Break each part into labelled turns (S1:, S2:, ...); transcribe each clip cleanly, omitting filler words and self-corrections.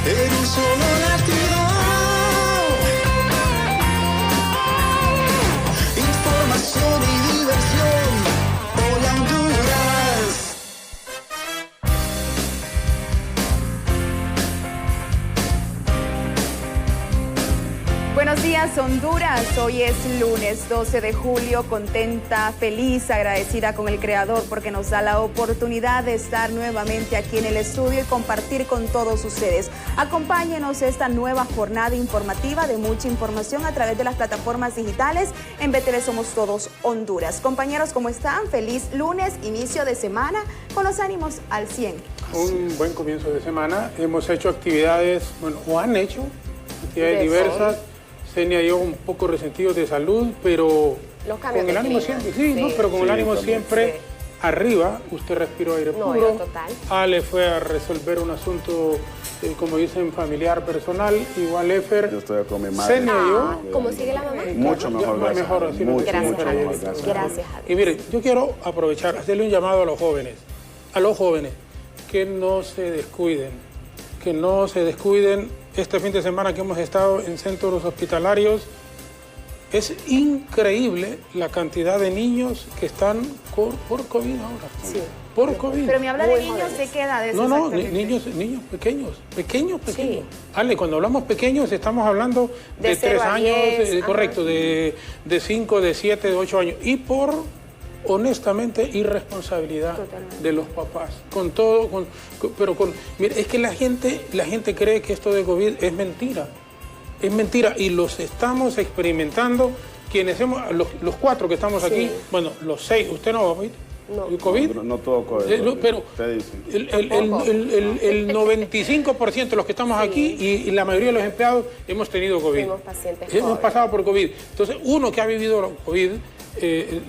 S1: en un solo latido. Información y diversión, hola Honduras.
S2: Buenos días, Honduras. Hoy es lunes 12 de julio, contenta, feliz, agradecida con el Creador porque nos da la oportunidad de estar nuevamente aquí en el estudio y compartir con todos ustedes. Acompáñenos esta nueva jornada informativa de mucha información a través de las plataformas digitales en BTV Somos Todos Honduras. Compañeros, ¿cómo están? Feliz lunes, inicio de semana, con los ánimos al 100.
S3: Un buen comienzo de semana. Hemos hecho actividades, bueno, o han hecho actividades diversas. Senia y yo un poco resentidos de salud, pero con el ánimo siempre, pero con el ánimo siempre arriba. Usted respiró aire puro.
S4: Total.
S3: Ale fue a resolver un asunto, como dicen, familiar, personal. Igual Efer.
S5: Yo estoy con mi madre.
S3: Senia y yo.
S4: ¿Cómo sigue la mamá?
S5: Mucho mejor, gracias.
S3: Mejor, así
S5: mucho,
S4: gracias,
S5: mucho
S4: a Dios.
S5: mejor, gracias.
S4: Gracias a Dios.
S3: Y mire, yo quiero aprovechar, hacerle un llamado a los jóvenes, que no se descuiden, Este fin de semana que hemos estado en centros hospitalarios, es increíble la cantidad de niños que están por COVID ahora.
S4: Sí.
S3: Por COVID.
S2: Pero me habla de niños, ¿de qué edades?
S3: No,
S2: exactamente?
S3: niños pequeños.
S4: Sí.
S3: Ale, cuando hablamos pequeños estamos hablando de 3 años,
S4: 10,
S3: correcto, de 5, de 7, de 8 años. Y por, honestamente, irresponsabilidad de los papás. Con todo, mire, es que la gente cree que esto de COVID es mentira. Es mentira y los estamos experimentando quienes hemos, los 4 que estamos aquí, bueno, los 6, usted no va a ir.
S4: No.
S3: ¿COVID?
S5: No todo COVID.
S3: Pero el 95% de los que estamos aquí y la mayoría de los empleados hemos tenido COVID.
S4: Fuimos pacientes
S3: hemos pasado por COVID. Entonces, uno que ha vivido COVID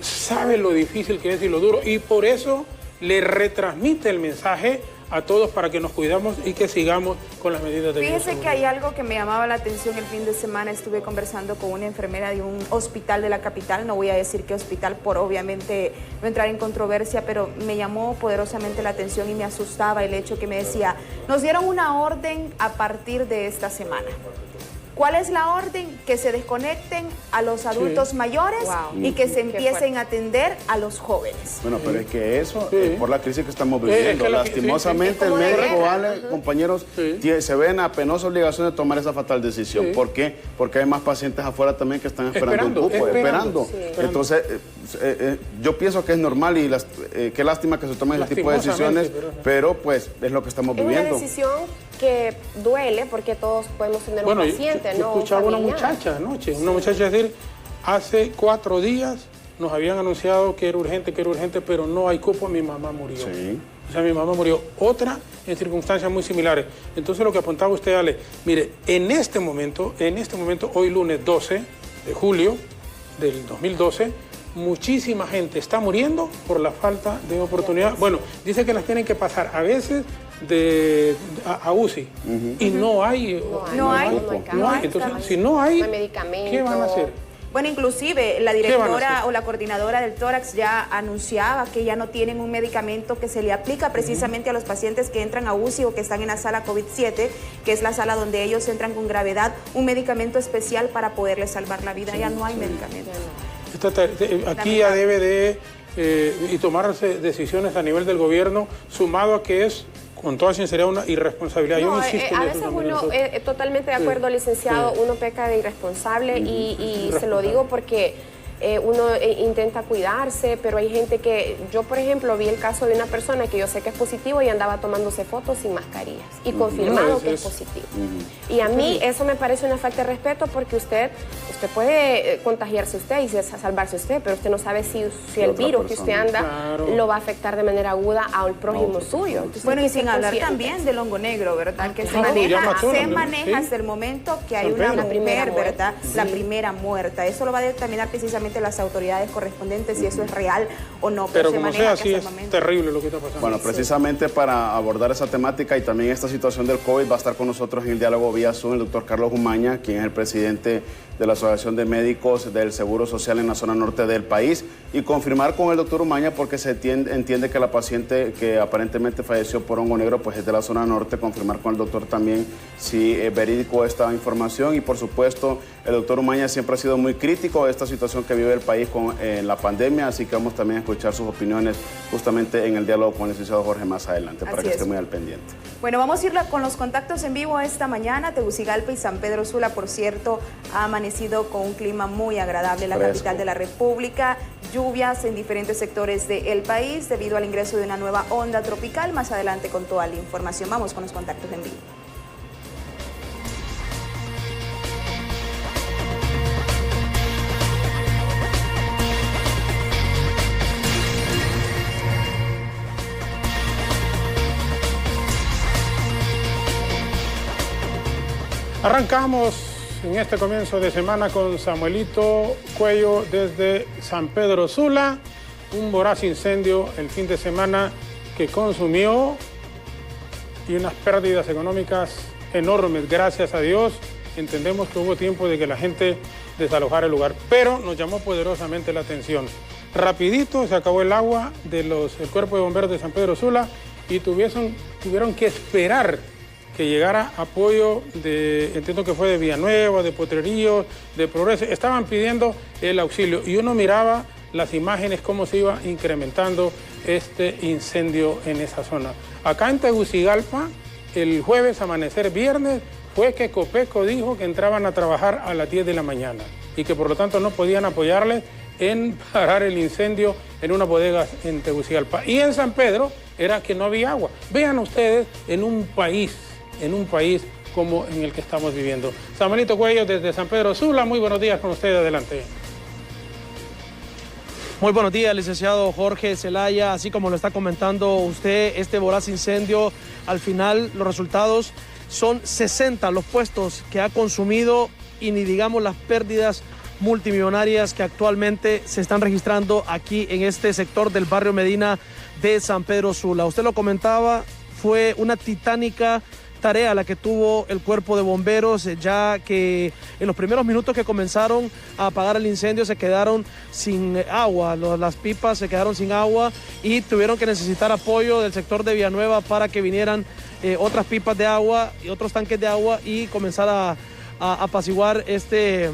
S3: sabe lo difícil que es y lo duro, y por eso le retransmite el mensaje a todos para que nos cuidamos y que sigamos con las medidas de bioseguridad.
S2: Fíjese que hay algo que me llamaba la atención el fin de semana. Estuve conversando con una enfermera de un hospital de la capital. No voy a decir qué hospital por obviamente no entrar en controversia, pero me llamó poderosamente la atención y me asustaba el hecho que me decía, nos dieron una orden a partir de esta semana. ¿Cuál es la orden? Que se desconecten a los adultos mayores y que se empiecen a atender a los jóvenes.
S5: Bueno, pero es que eso es por la crisis que estamos viviendo.
S3: que
S5: lastimosamente el médico, compañeros, se ve en la penosa obligación de tomar esa fatal decisión. ¿Por qué? Porque hay más pacientes afuera también que están esperando un cupo, esperando. Entonces, yo pienso que es normal y qué lástima que se tomen ese tipo de decisiones, pero pues es lo que estamos viviendo.
S4: Es una decisión que duele porque todos podemos tener un paciente,
S3: yo escuchaba a una muchacha anoche, decir, hace 4 días nos habían anunciado que era urgente, pero no hay cupo, mi mamá murió.
S5: Sí.
S3: O sea, mi mamá murió. Otra en circunstancias muy similares. Entonces, lo que apuntaba usted, Ale, mire, en este momento, hoy lunes 12 de julio del 2012, muchísima gente está muriendo por la falta de oportunidad. Bueno, dice que las tienen que pasar a veces a UCI y no hay. Entonces, si no hay, ¿qué van a hacer?
S2: Bueno, inclusive la directora o la coordinadora del tórax ya anunciaba que ya no tienen un medicamento que se le aplica precisamente a los pacientes que entran a UCI o que están en la sala COVID-7, que es la sala donde ellos entran con gravedad, un medicamento especial para poderles salvar la vida. Ya no hay medicamento.
S3: Aquí ya debe de y tomarse decisiones a nivel del gobierno, sumado a que es, con toda sinceridad, una irresponsabilidad.
S4: No, a veces uno, totalmente de acuerdo, licenciado, uno peca de irresponsable y se lo digo porque uno intenta cuidarse, pero hay gente que, yo por ejemplo vi el caso de una persona que yo sé que es positivo y andaba tomándose fotos sin mascarillas y confirmado que es positivo. Y a mí eso me parece una falta de respeto porque usted puede contagiarse usted y salvarse usted, pero usted no sabe si el virus que usted anda lo va a afectar de manera aguda al prójimo suyo. Entonces,
S2: bueno, y sin hablar también del hongo negro, ¿verdad? Que se maneja hasta el momento que hay una mujer, ¿verdad? La primera muerta. Eso lo va a determinar precisamente nuevamente las autoridades correspondientes si eso es real o no.
S3: Pero como sea, sí es terrible lo que está pasando.
S5: Bueno, precisamente para abordar esa temática y también esta situación del COVID va a estar con nosotros en el diálogo vía Zoom el doctor Carlos Umaña, quien es el presidente de la Asociación de Médicos del Seguro Social en la zona norte del país, y confirmar con el doctor Umaña, porque se entiende que la paciente que aparentemente falleció por hongo negro pues es de la zona norte, confirmar con el doctor también si es verídico esta información. Y por supuesto el doctor Umaña siempre ha sido muy crítico de esta situación que vive el país con la pandemia, así que vamos también a escuchar sus opiniones justamente en el diálogo con el licenciado Jorge más adelante, para que esté muy al pendiente.
S2: Bueno, vamos a ir con los contactos en vivo esta mañana. Tegucigalpa y San Pedro Sula, por cierto, ha amanecido con un clima muy agradable en la capital de la República. Lluvias en diferentes sectores del país debido al ingreso de una nueva onda tropical. Más adelante con toda la información. Vamos con los contactos en vivo.
S3: Arrancamos en este comienzo de semana con Samuelito Cuello desde San Pedro Sula. Un voraz incendio el fin de semana que consumió y unas pérdidas económicas enormes. Gracias a Dios entendemos que hubo tiempo de que la gente desalojara el lugar, pero nos llamó poderosamente la atención. Rapidito se acabó el agua del Cuerpo de Bomberos de San Pedro Sula y tuvieron que esperar que llegara apoyo entiendo que fue de Villanueva, de Potrerío, de Progreso. Estaban pidiendo el auxilio y uno miraba las imágenes, cómo se iba incrementando este incendio en esa zona. Acá en Tegucigalpa, el jueves, amanecer viernes, fue que Copeco dijo que entraban a trabajar a las 10 de la mañana y que por lo tanto no podían apoyarles en parar el incendio en una bodega en Tegucigalpa. Y en San Pedro era que no había agua. Vean ustedes en un país como en el que estamos viviendo. Samuelito Cuello desde San Pedro Sula, muy buenos días con usted, adelante.
S6: Muy buenos días, licenciado Jorge Zelaya. Así como lo está comentando usted, este voraz incendio, al final los resultados son 60 los puestos que ha consumido y ni digamos las pérdidas multimillonarias que actualmente se están registrando aquí en este sector del barrio Medina de San Pedro Sula. Usted lo comentaba, fue una titánica tarea la que tuvo el cuerpo de bomberos, ya que en los primeros minutos que comenzaron a apagar el incendio se quedaron sin agua, las pipas se quedaron sin agua y tuvieron que necesitar apoyo del sector de Villanueva para que vinieran otras pipas de agua y otros tanques de agua y comenzar a apaciguar este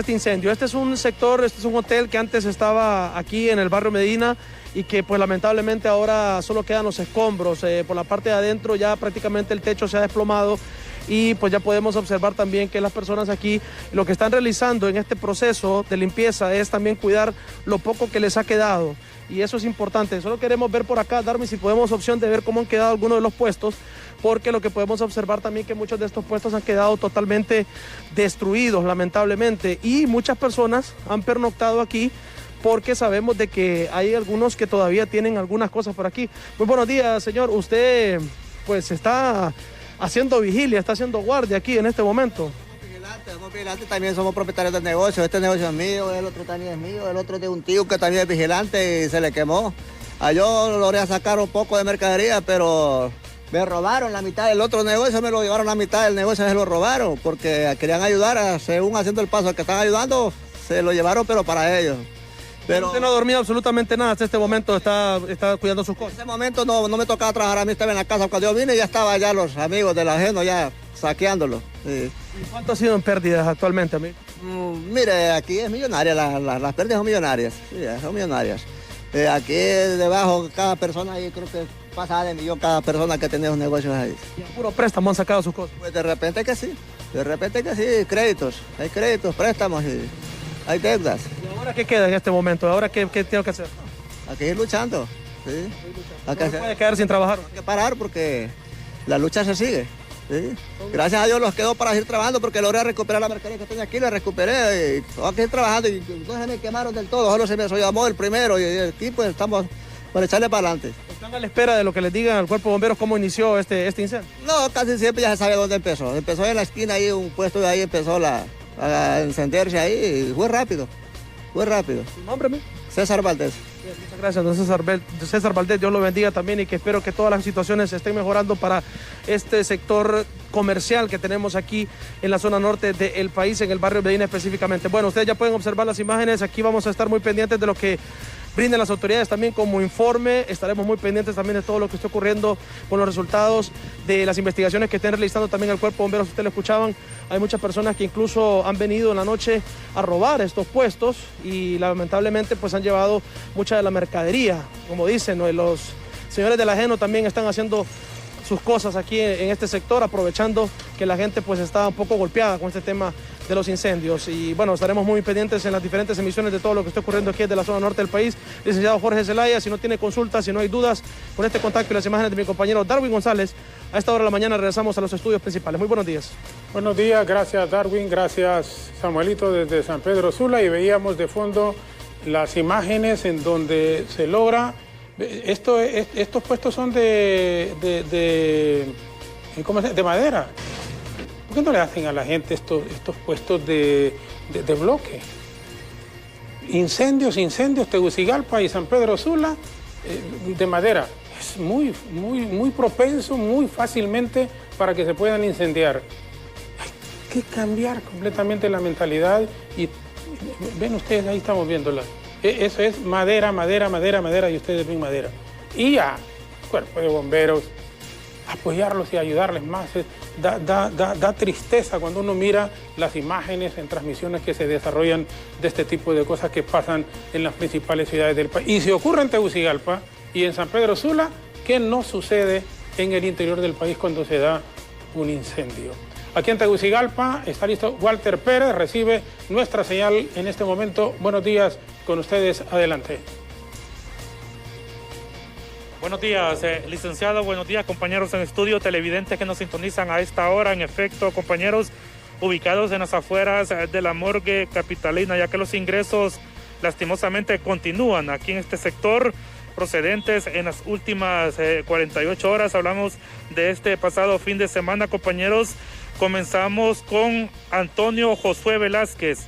S6: incendio. Este es un sector, este es un hotel que antes estaba aquí en el barrio Medina y que pues lamentablemente ahora solo quedan los escombros. Por la parte de adentro ya prácticamente el techo se ha desplomado y pues ya podemos observar también que las personas aquí lo que están realizando en este proceso de limpieza es también cuidar lo poco que les ha quedado y eso es importante. Solo queremos ver por acá, Darmy, si podemos opción de ver cómo han quedado algunos de los puestos, porque lo que podemos observar también que muchos de estos puestos han quedado totalmente destruidos lamentablemente y muchas personas han pernoctado aquí porque sabemos de que hay algunos que todavía tienen algunas cosas por aquí. Muy buenos días, señor. Usted pues está haciendo vigilia, está haciendo guardia aquí en este momento.
S7: Somos vigilantes, también somos propietarios del negocio. Este negocio es mío, el otro también es mío, el otro es de un tío que también es vigilante y se le quemó. A yo logré sacar un poco de mercadería, pero me robaron la mitad del otro negocio, me lo llevaron la mitad del negocio, se lo robaron, porque querían ayudar, según haciendo el paso que están ayudando, se lo llevaron, pero para ellos. Pero
S6: usted no ha dormido absolutamente nada hasta este momento, está cuidando sus cosas.
S7: En este momento no me tocaba trabajar, a mí estaba en la casa. Cuando yo vine ya estaba ya los amigos del ajeno ya saqueándolo. Sí.
S6: ¿Y cuánto ha sido en pérdidas actualmente, amigo?
S7: Mire, aquí es millonaria, las pérdidas son millonarias, sí, son millonarias. Aquí debajo cada persona ahí creo que pasa de millón cada persona que tiene los negocios ahí.
S6: ¿Y a puro préstamo han sacado sus cosas?
S7: Pues de repente que sí, créditos, hay créditos, préstamos y hay deudas.
S6: ¿Y ahora qué queda en este momento? ¿Ahora qué tengo que hacer?
S7: Aquí ir luchando, sí.
S6: ¿No puede quedar sin trabajar?
S7: Hay que parar porque la lucha se sigue. Sí. Gracias a Dios los quedó para seguir trabajando porque logré recuperar la mercadería que tenía aquí, la recuperé y tengo que seguir trabajando y no se me quemaron del todo, solo se me llamó el primero y aquí pues estamos por echarle para adelante.
S6: ¿Están a la espera de lo que les digan al cuerpo de bomberos cómo inició este incendio?
S7: No, casi siempre ya se sabe dónde empezó. Empezó en la esquina ahí, un puesto de ahí empezó a encenderse ahí y fue rápido. Muy rápido.
S6: ¿Su nombre, mi?
S7: César Valdés.
S6: Muchas gracias, don César Valdés. Dios lo bendiga también y que espero que todas las situaciones estén mejorando para este sector comercial que tenemos aquí en la zona norte del país, en el barrio Medina específicamente. Bueno, ustedes ya pueden observar las imágenes. Aquí vamos a estar muy pendientes de lo que brinden las autoridades también como informe. Estaremos muy pendientes también de todo lo que esté ocurriendo con los resultados de las investigaciones que estén realizando también el cuerpo de bomberos. Ustedes lo escuchaban, hay muchas personas que incluso han venido en la noche a robar estos puestos y lamentablemente pues han llevado mucha de la mercadería, como dicen, ¿no? Y los señores del ajeno también están haciendo sus cosas aquí en este sector, aprovechando que la gente pues está un poco golpeada con este tema de los incendios. Y bueno, estaremos muy pendientes en las diferentes emisiones de todo lo que está ocurriendo aquí desde la zona norte del país. Licenciado Jorge Zelaya, si no tiene consultas, si no hay dudas, con este contacto y las imágenes de mi compañero Darwin González, a esta hora de la mañana regresamos a los estudios principales. Muy buenos días.
S3: Buenos días, gracias Darwin, gracias Samuelito desde San Pedro Sula, y veíamos de fondo las imágenes en donde se logra. Estos puestos son de madera. ¿Por qué no le hacen a la gente estos puestos de bloque? Incendios, Tegucigalpa y San Pedro Sula, de madera. Es muy propenso, muy fácilmente para que se puedan incendiar. Hay que cambiar completamente la mentalidad y ven ustedes, ahí estamos viéndola. Eso es madera, y ustedes ven madera. Y ya, cuerpo de bomberos, apoyarlos y ayudarles más. Da tristeza cuando uno mira las imágenes en transmisiones que se desarrollan de este tipo de cosas que pasan en las principales ciudades del país. Y si ocurre en Tegucigalpa y en San Pedro Sula, ¿qué no sucede en el interior del país cuando se da un incendio? Aquí en Tegucigalpa está listo Walter Pérez, recibe nuestra señal en este momento. Buenos días con ustedes, adelante.
S8: Buenos días, licenciado, buenos días, compañeros en estudio, televidentes que nos sintonizan a esta hora. En efecto, compañeros, ubicados en las afueras de la morgue capitalina, ya que los ingresos lastimosamente continúan aquí en este sector, procedentes en las últimas 48 horas. Hablamos de este pasado fin de semana, compañeros. Comenzamos con Antonio Josué Velázquez.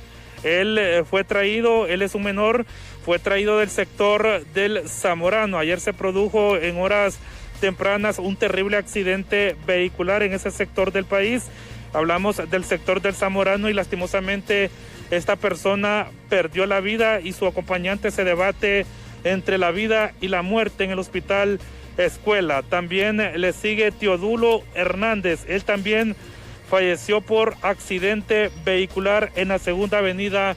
S8: Él fue traído, él es un menor, fue traído del sector del Zamorano. Ayer se produjo en horas tempranas un terrible accidente vehicular en ese sector del país. Hablamos del sector del Zamorano y lastimosamente esta persona perdió la vida y su acompañante se debate entre la vida y la muerte en el hospital Escuela. También le sigue Teodulo Hernández. Él también falleció por accidente vehicular en la segunda avenida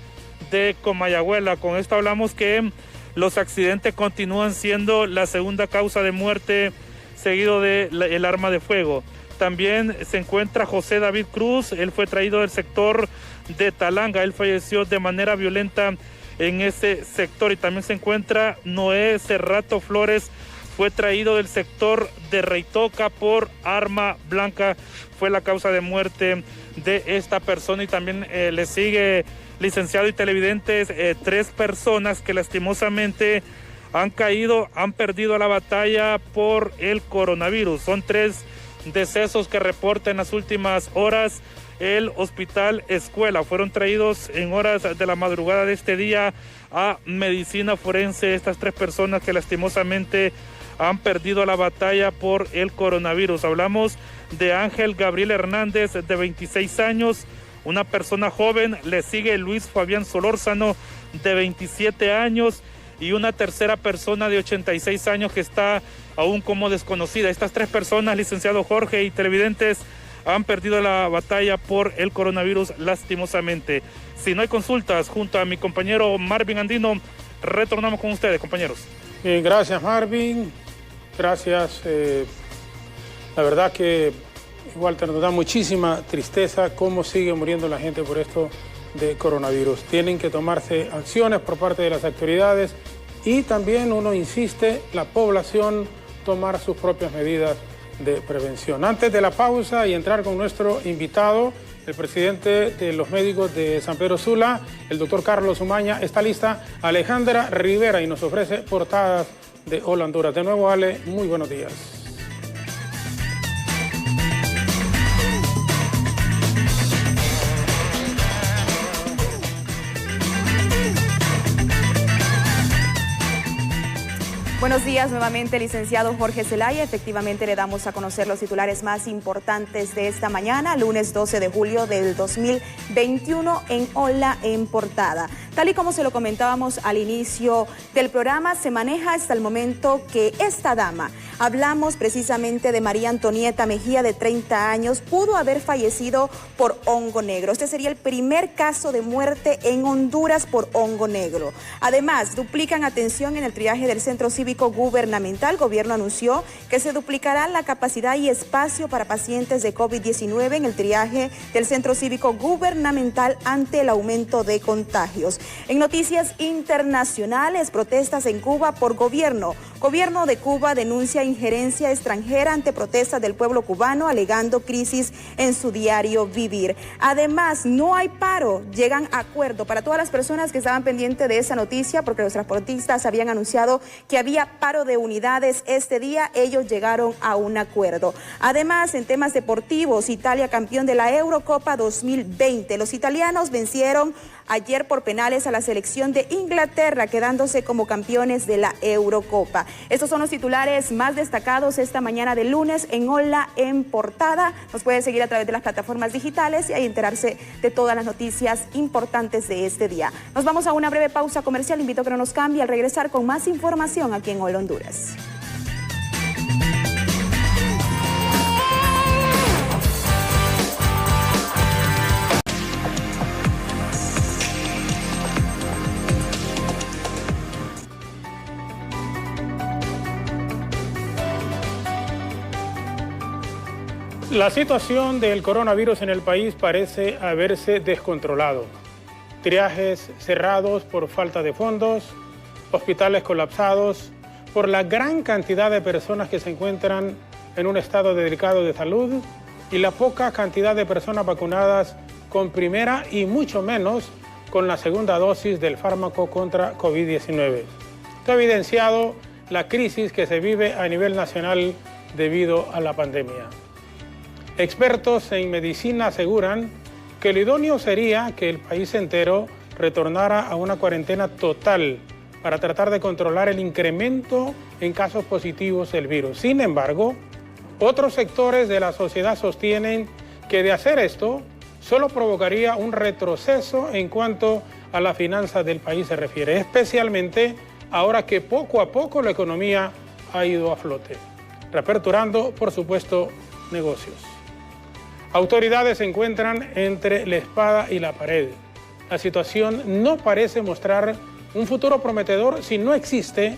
S8: de Comayagüela. Con esto hablamos que los accidentes continúan siendo la segunda causa de muerte, seguido del arma de fuego. También se encuentra José David Cruz. Él fue traído del sector de Talanga. Él falleció de manera violenta en ese sector. Y también se encuentra Noé Cerrato Flores. Fue traído del sector de Reitoca por arma blanca. Fue la causa de muerte de esta persona. Y también le sigue, licenciado y televidentes, 3 personas que lastimosamente han perdido la batalla por el coronavirus. Son 3 decesos que reporta en las últimas horas el hospital Escuela. Fueron traídos en horas de la madrugada de este día a medicina forense estas 3 personas que lastimosamente han perdido la batalla por el coronavirus. Hablamos de Ángel Gabriel Hernández, de 26 años, una persona joven. Le sigue Luis Fabián Solórzano, de 27 años, y una tercera persona de 86 años que está aún como desconocida. Estas 3 personas, licenciado Jorge y televidentes, han perdido la batalla por el coronavirus lastimosamente. Si no hay consultas, junto a mi compañero Marvin Andino, retornamos con ustedes, compañeros.
S3: Bien, gracias Marvin, gracias. La verdad que, Walter, nos da muchísima tristeza cómo sigue muriendo la gente por esto de coronavirus. Tienen que tomarse acciones por parte de las autoridades y también, uno insiste, la población tomar sus propias medidas de prevención. Antes de la pausa y entrar con nuestro invitado, el presidente de los médicos de San Pedro Sula, el doctor Carlos Umaña, está lista Alejandra Rivera y nos ofrece portadas de Hola Honduras. De nuevo, Ale, muy buenos días.
S2: Buenos días nuevamente, licenciado Jorge Zelaya. Efectivamente le damos a conocer los titulares más importantes de esta mañana, lunes 12 de julio del 2021 en Hola en Portada. Tal y como se lo comentábamos al inicio del programa, se maneja hasta el momento que esta dama, hablamos precisamente de María Antonieta Mejía, de 30 años, pudo haber fallecido por hongo negro. Este sería el primer caso de muerte en Honduras por hongo negro. Además, duplican atención en el triaje del Centro Cívico Gubernamental. El gobierno anunció que se duplicará la capacidad y espacio para pacientes de COVID-19 en el triaje del Centro Cívico Gubernamental ante el aumento de contagios. En noticias internacionales, protestas en Cuba por gobierno. Gobierno de Cuba denuncia injerencia extranjera ante protestas del pueblo cubano, alegando crisis en su diario vivir. Además, no hay paro, llegan a acuerdo. Para todas las personas que estaban pendientes de esa noticia, porque los transportistas habían anunciado que había paro de unidades este día, ellos llegaron a un acuerdo. Además, en temas deportivos, Italia campeón de la Eurocopa 2020. Los italianos vencieron ayer por penales a la selección de Inglaterra, quedándose como campeones de la Eurocopa. Estos son los titulares más destacados esta mañana de lunes en Hola en Portada. Nos puede seguir a través de las plataformas digitales y ahí enterarse de todas las noticias importantes de este día. Nos vamos a una breve pausa comercial. Invito a que no nos cambie al regresar con más información aquí en Hola Honduras.
S3: La situación del coronavirus en el país parece haberse descontrolado. Triajes cerrados por falta de fondos, hospitales colapsados por la gran cantidad de personas que se encuentran en un estado delicado de salud y la poca cantidad de personas vacunadas con primera y mucho menos con la segunda dosis del fármaco contra COVID-19. Esto ha evidenciado la crisis que se vive a nivel nacional debido a la pandemia. Expertos en medicina aseguran que lo idóneo sería que el país entero retornara a una cuarentena total para tratar de controlar el incremento en casos positivos del virus. Sin embargo, otros sectores de la sociedad sostienen que de hacer esto solo provocaría un retroceso en cuanto a las finanzas del país se refiere, especialmente ahora que poco a poco la economía ha ido a flote, reaperturando, por supuesto, negocios. Autoridades se encuentran entre la espada y la pared. La situación no parece mostrar un futuro prometedor si no existe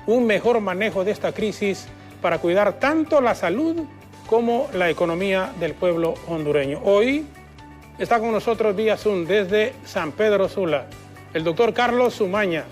S3: un mejor manejo de esta crisis para cuidar tanto la salud como la economía del pueblo hondureño. Hoy está con nosotros vía Zoom desde San Pedro Sula el doctor Carlos Sumaña,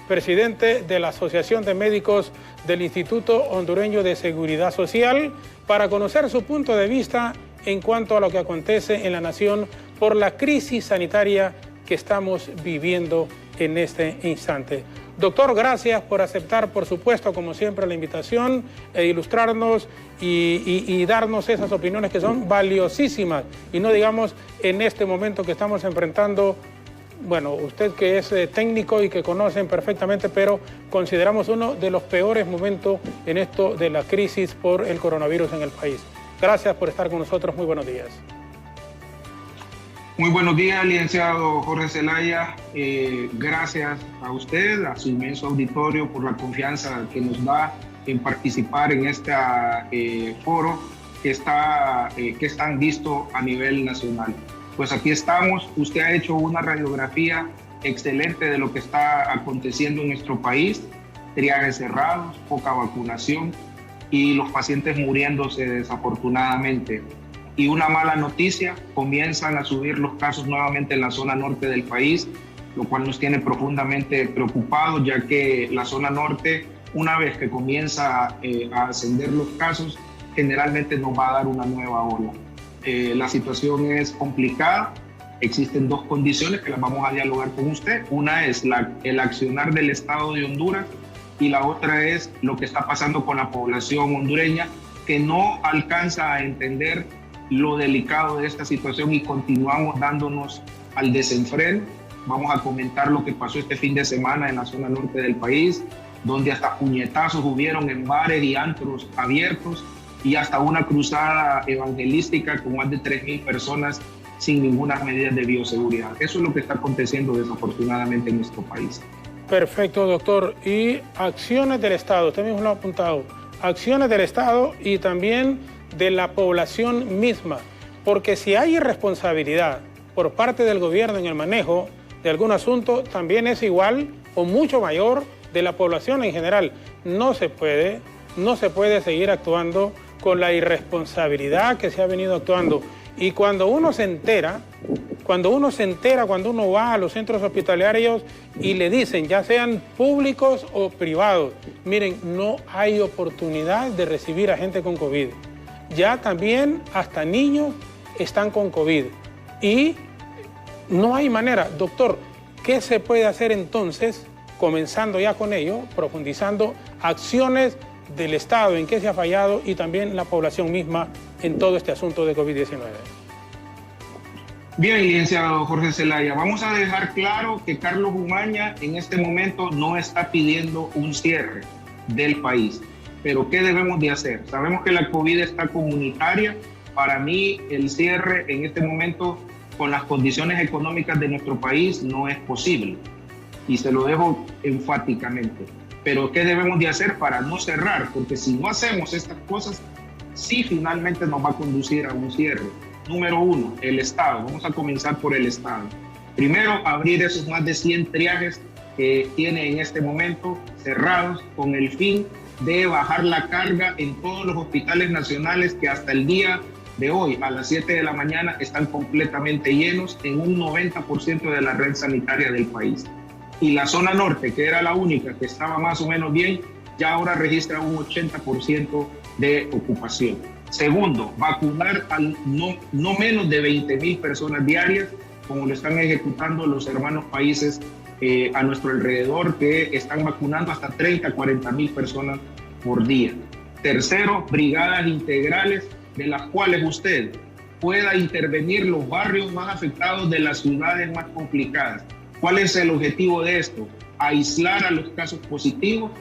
S3: presidente de la Asociación de Médicos del Instituto Hondureño de Seguridad Social, para conocer su punto de vista en cuanto a lo que acontece en la nación por la crisis sanitaria que estamos viviendo en este instante. Doctor, gracias por aceptar, por supuesto, como siempre, la invitación e ilustrarnos y darnos esas opiniones que son valiosísimas. Y no digamos en este momento que estamos enfrentando, bueno, usted que es técnico y que conocen perfectamente, pero consideramos uno de los peores momentos en esto de la crisis por el coronavirus en el país. Gracias por estar con nosotros. Muy buenos días.
S9: Muy buenos días, licenciado Jorge Zelaya. Gracias a usted, a su inmenso auditorio, por la confianza que nos da en participar en este foro que es tan visto a nivel nacional. Pues aquí estamos. Usted ha hecho una radiografía excelente de lo que está aconteciendo en nuestro país. Triajes cerrados, poca vacunación y los pacientes muriéndose desafortunadamente. Y una mala noticia, comienzan a subir los casos nuevamente en la zona norte del país, lo cual nos tiene profundamente preocupados, ya que la zona norte, una vez que comienza a ascender los casos, generalmente nos va a dar una nueva ola. La situación es complicada, existen dos condiciones que las vamos a dialogar con usted. Una es el accionar del Estado de Honduras, y la otra es lo que está pasando con la población hondureña, que no alcanza a entender lo delicado de esta situación y continuamos dándonos al desenfreno. Vamos a comentar lo que pasó este fin de semana en la zona norte del país, donde hasta puñetazos hubieron en bares y antros abiertos y hasta una cruzada evangelística con más de 3.000 personas sin ninguna medida de bioseguridad. Eso es lo que está aconteciendo desafortunadamente en nuestro país.
S3: Perfecto, doctor. Y acciones del Estado, usted mismo lo ha apuntado, acciones del Estado y también de la población misma, porque si hay irresponsabilidad por parte del gobierno en el manejo de algún asunto, también es igual o mucho mayor de la población en general. No se puede seguir actuando con la irresponsabilidad que se ha venido actuando. Y cuando uno va a los centros hospitalarios y le dicen, ya sean públicos o privados, miren, no hay oportunidad de recibir a gente con COVID. Ya también hasta niños están con COVID. Y no hay manera. Doctor, ¿qué se puede hacer entonces, comenzando ya con ello, profundizando acciones del Estado, en qué se ha fallado y también la población misma en todo este asunto de COVID-19?
S9: Bien, licenciado Jorge Zelaya, vamos a dejar claro que Carlos Umaña en este momento no está pidiendo un cierre del país. Pero ¿qué debemos de hacer? Sabemos que la COVID está comunitaria. Para mí el cierre en este momento con las condiciones económicas de nuestro país no es posible. Y se lo dejo enfáticamente. Pero ¿qué debemos de hacer para no cerrar? Porque si no hacemos estas cosas, sí finalmente nos va a conducir a un cierre. Número uno, el Estado. Vamos a comenzar por el Estado. Primero, abrir esos más de 100 triajes que tiene en este momento cerrados con el fin de bajar la carga en todos los hospitales nacionales que hasta el día de hoy, a las 7 de la mañana, están completamente llenos en un 90% de la red sanitaria del país. Y la zona norte, que era la única que estaba más o menos bien, ya ahora registra un 80% de ocupación. Segundo, vacunar a no menos de 20.000 personas diarias, como lo están ejecutando los hermanos países a nuestro alrededor, que están vacunando hasta 30, 40.000 personas por día. Tercero, brigadas integrales de las cuales usted pueda intervenir los barrios más afectados de las ciudades más complicadas. ¿Cuál es el objetivo de esto? Aislar a los casos positivos,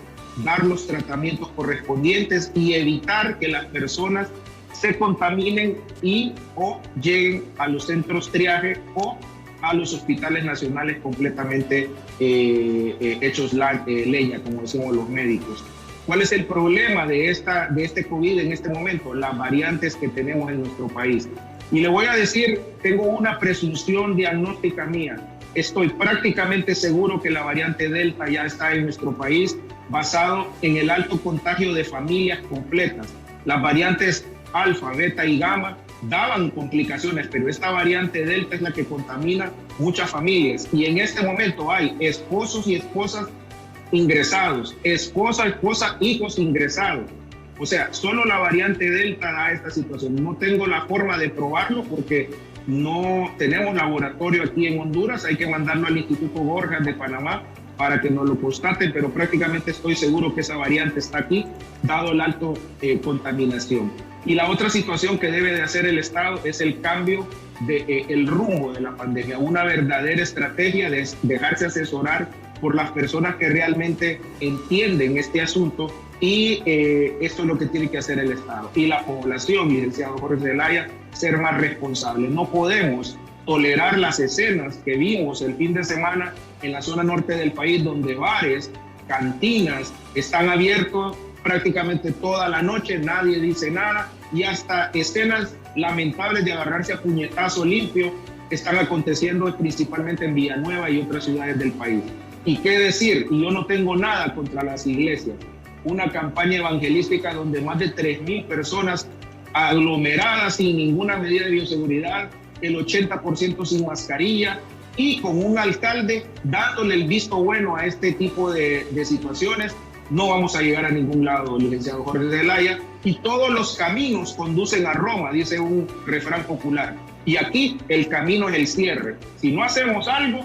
S9: dar los tratamientos correspondientes y evitar que las personas se contaminen y o lleguen a los centros triaje o a los hospitales nacionales completamente hechos leña, como decimos los médicos. ¿Cuál es el problema de este COVID en este momento? Las variantes que tenemos en nuestro país. Y le voy a decir, tengo una presunción diagnóstica mía. Estoy prácticamente seguro que la variante Delta ya está en nuestro país, basado en el alto contagio de familias completas. Las variantes Alfa, Beta y Gamma daban complicaciones, pero esta variante Delta es la que contamina muchas familias. Y en este momento hay esposos y esposas ingresados, esposa, hijos ingresados. O sea, solo la variante Delta da esta situación. No tengo la forma de probarlo porque no tenemos laboratorio aquí en Honduras. Hay que mandarlo al Instituto Borjas de Panamá para que nos lo constaten, pero prácticamente estoy seguro que esa variante está aquí, dado el alto contaminación. Y la otra situación que debe de hacer el Estado es el cambio del rumbo de la pandemia, una verdadera estrategia de dejarse asesorar por las personas que realmente entienden este asunto, y esto es lo que tiene que hacer el Estado. Y la población, licenciado Jorge Zelaya, ser más responsable. No podemos tolerar las escenas que vimos el fin de semana en la zona norte del país, donde bares, cantinas están abiertos prácticamente toda la noche, nadie dice nada, y hasta escenas lamentables de agarrarse a puñetazo limpio están aconteciendo principalmente en Villanueva y otras ciudades del país. ¿Y qué decir? Y yo no tengo nada contra las iglesias. Una campaña evangelística donde más de 3.000 personas aglomeradas sin ninguna medida de bioseguridad, el 80% sin mascarilla, y con un alcalde dándole el visto bueno a este tipo de situaciones, no vamos a llegar a ningún lado, licenciado Jorge Zelaya. Y todos los caminos conducen a Roma, dice un refrán popular. Y aquí el camino es el cierre. Si no hacemos algo,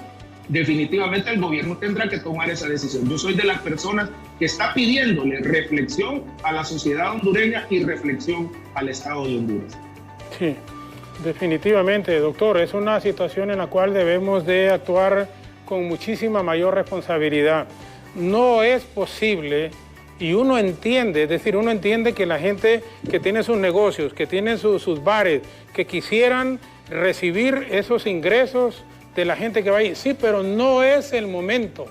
S9: definitivamente el gobierno tendrá que tomar esa decisión. Yo soy de las personas que está pidiéndole reflexión a la sociedad hondureña y reflexión al Estado de Honduras.
S3: Sí, definitivamente, doctor. Es una situación en la cual debemos de actuar con muchísima mayor responsabilidad. no es posible, y uno entiende, es decir, uno entiende que la gente que tiene sus negocios, que tiene sus bares, que quisieran recibir esos ingresos de la gente que va ahí, sí, pero no es el momento.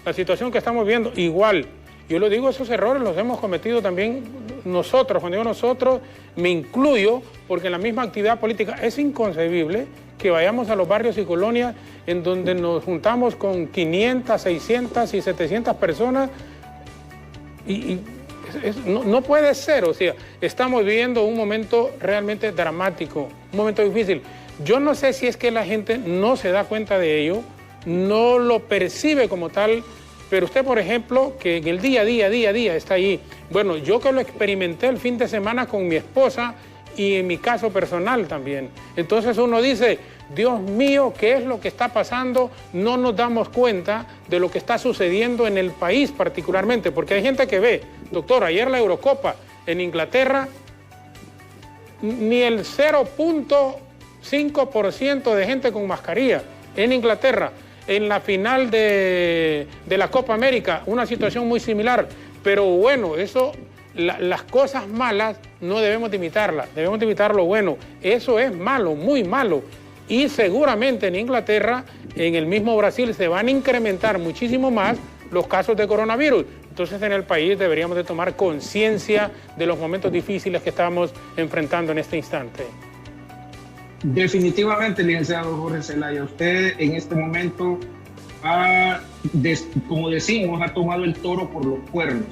S3: La situación que estamos viendo, igual, yo lo digo, esos errores los hemos cometido también nosotros. Cuando digo nosotros, me incluyo, porque en la misma actividad política es inconcebible que vayamos a los barrios y colonias en donde nos juntamos con 500, 600 y 700 personas no puede ser. O sea, estamos viviendo un momento realmente dramático, un momento difícil. Yo no sé si es que la gente no se da cuenta de ello, no lo percibe como tal, pero usted, por ejemplo, que en el día a día está ahí. Bueno, yo que lo experimenté el fin de semana con mi esposa y en mi caso personal también. Entonces uno dice, Dios mío, ¿qué es lo que está pasando? No nos damos cuenta de lo que está sucediendo en el país particularmente, porque hay gente que ve, doctor, ayer la Eurocopa en Inglaterra, ni el 0.5% de gente con mascarilla en Inglaterra. En la final de la Copa América, una situación muy similar. Pero bueno, eso, las cosas malas no debemos de imitarlas, debemos de imitar lo bueno. Eso es malo, muy malo. Y seguramente en Inglaterra, en el mismo Brasil, se van a incrementar muchísimo más los casos de coronavirus. Entonces en el país deberíamos de tomar conciencia de los momentos difíciles que estamos enfrentando en este instante.
S9: Definitivamente, licenciado Jorge Zelaya, usted en este momento como decimos, ha tomado el toro por los cuernos.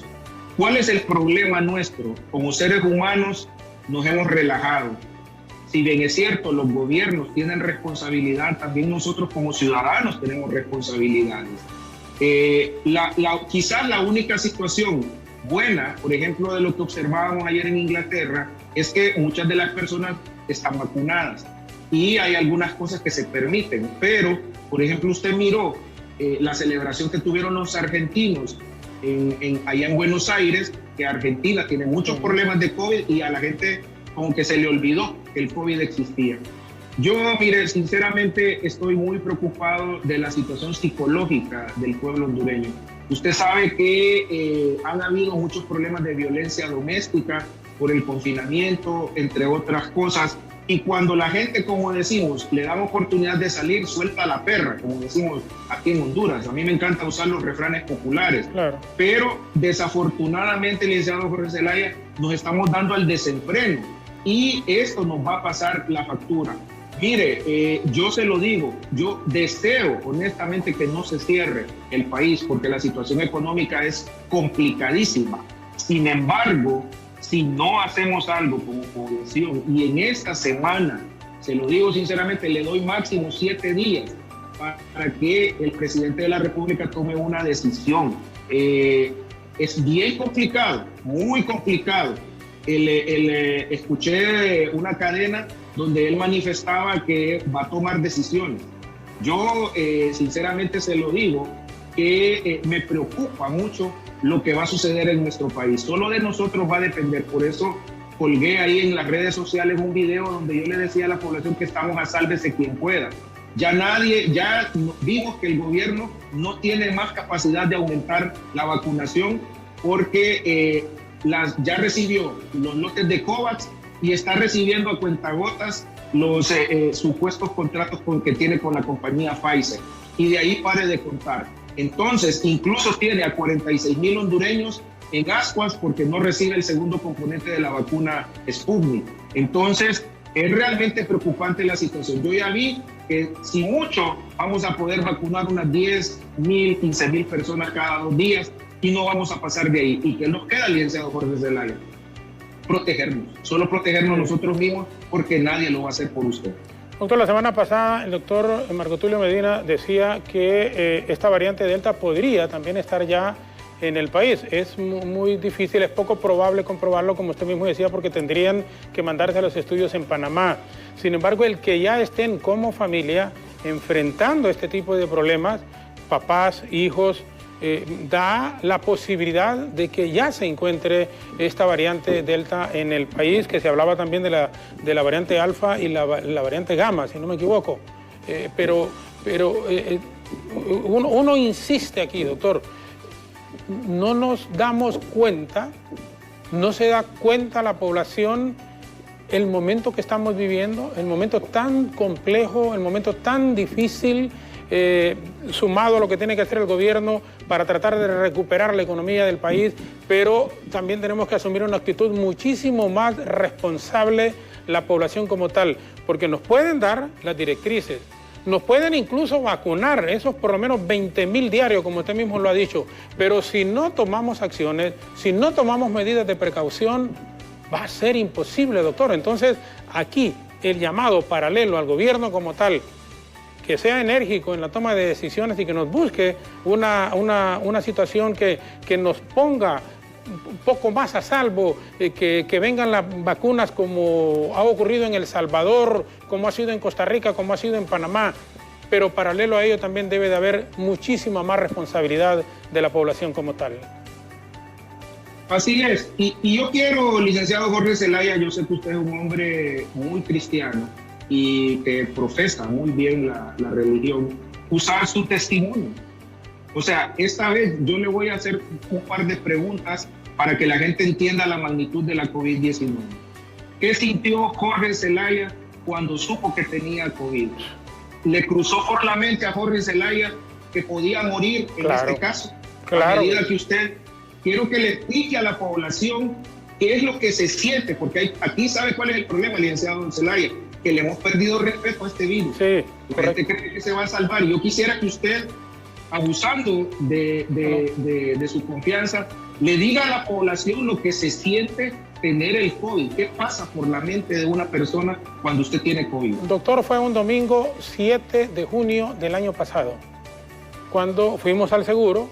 S9: ¿Cuál es el problema nuestro? Como seres humanos nos hemos relajado. Si bien es cierto, los gobiernos tienen responsabilidad, también nosotros como ciudadanos tenemos responsabilidades. Quizás la única situación buena, por ejemplo, de lo que observábamos ayer en Inglaterra, es que muchas de las personas están vacunadas y hay algunas cosas que se permiten, pero, por ejemplo, usted miró la celebración que tuvieron los argentinos allá en Buenos Aires, que Argentina tiene muchos problemas de COVID y a la gente como que se le olvidó que el COVID existía. Yo, mire, sinceramente estoy muy preocupado de la situación psicológica del pueblo hondureño. Usted sabe que han habido muchos problemas de violencia doméstica por el confinamiento, entre otras cosas. Y cuando la gente, como decimos, le da oportunidad de salir, suelta la perra, como decimos aquí en Honduras. A mí me encanta usar los refranes populares. Claro. Pero desafortunadamente, licenciado Jorge Zelaya, nos estamos dando al desenfreno. Y esto nos va a pasar la factura. Mire, yo se lo digo, yo deseo honestamente que no se cierre el país porque la situación económica es complicadísima. Sin embargo, si no hacemos algo como población y en esta semana, se lo digo sinceramente, le doy máximo 7 días para que el presidente de la República tome una decisión. Es bien complicado, muy complicado. Escuché una cadena donde él manifestaba que va a tomar decisiones. Yo sinceramente se lo digo que me preocupa mucho lo que va a suceder en nuestro país. Solo de nosotros va a depender. Por eso colgué ahí en las redes sociales un video donde yo le decía a la población que estamos a sálvese quien pueda. Ya vimos que el gobierno no tiene más capacidad de aumentar la vacunación porque ya recibió los lotes de COVAX y está recibiendo a cuentagotas los supuestos contratos que tiene con la compañía Pfizer. Y de ahí pare de contar. Entonces, incluso tiene a 46,000 hondureños en ascuas porque no recibe el segundo componente de la vacuna Sputnik. Entonces, es realmente preocupante la situación. Yo ya vi que si mucho vamos a poder vacunar unas 10,000, 15,000 personas cada 2 días y no vamos a pasar de ahí. ¿Y qué nos queda, licenciado Jorge Zelaya? Protegernos, solo protegernos nosotros mismos porque nadie lo va a hacer por usted.
S3: Doctor, la semana pasada el doctor Marco Tulio Medina decía que esta variante Delta podría también estar ya en el país. Es muy difícil, es poco probable comprobarlo, como usted mismo decía, porque tendrían que mandarse a los estudios en Panamá. Sin embargo, el que ya estén como familia enfrentando este tipo de problemas, papás, hijos, da la posibilidad de que ya se encuentre esta variante Delta en el país, que se hablaba también de la variante Alfa y la variante Gamma, si no me equivoco. Pero uno insiste aquí, doctor, no nos damos cuenta, no se da cuenta la población el momento que estamos viviendo, el momento tan complejo, el momento tan difícil, sumado a lo que tiene que hacer el gobierno para tratar de recuperar la economía del país, pero también tenemos que asumir una actitud muchísimo más responsable la población como tal, porque nos pueden dar las directrices, nos pueden incluso vacunar, esos por lo menos 20.000 diarios, como usted mismo lo ha dicho, pero si no tomamos acciones, si no tomamos medidas de precaución, va a ser imposible, doctor. Entonces, aquí el llamado paralelo al gobierno como tal, que sea enérgico en la toma de decisiones y que nos busque una situación que nos ponga un poco más a salvo, que vengan las vacunas como ha ocurrido en El Salvador, como ha sido en Costa Rica, como ha sido en Panamá, pero paralelo a ello también debe de haber muchísima más responsabilidad de la población como tal.
S9: Así es, y yo quiero, licenciado Jorge Zelaya, yo sé que usted es un hombre muy cristiano y que profesa muy bien la religión, usar su testimonio. O sea, esta vez yo le voy a hacer un par de preguntas para que la gente entienda la magnitud de la COVID-19. ¿Qué sintió Jorge Zelaya cuando supo que tenía COVID? ¿Le cruzó por la mente a Jorge Zelaya que podía morir en este caso? A medida que usted... Quiero que le explique a la población qué es lo que se siente, porque aquí sabe cuál es el problema, licenciado Zelaya, que le hemos perdido respeto a este virus.
S3: Sí,
S9: la gente cree que se va a salvar. Yo quisiera que usted, abusando de su confianza, le diga a la población lo que se siente tener el COVID. ¿Qué pasa por la mente de una persona cuando usted tiene COVID?
S3: Doctor, fue un domingo 7 de junio del año pasado, cuando fuimos al seguro,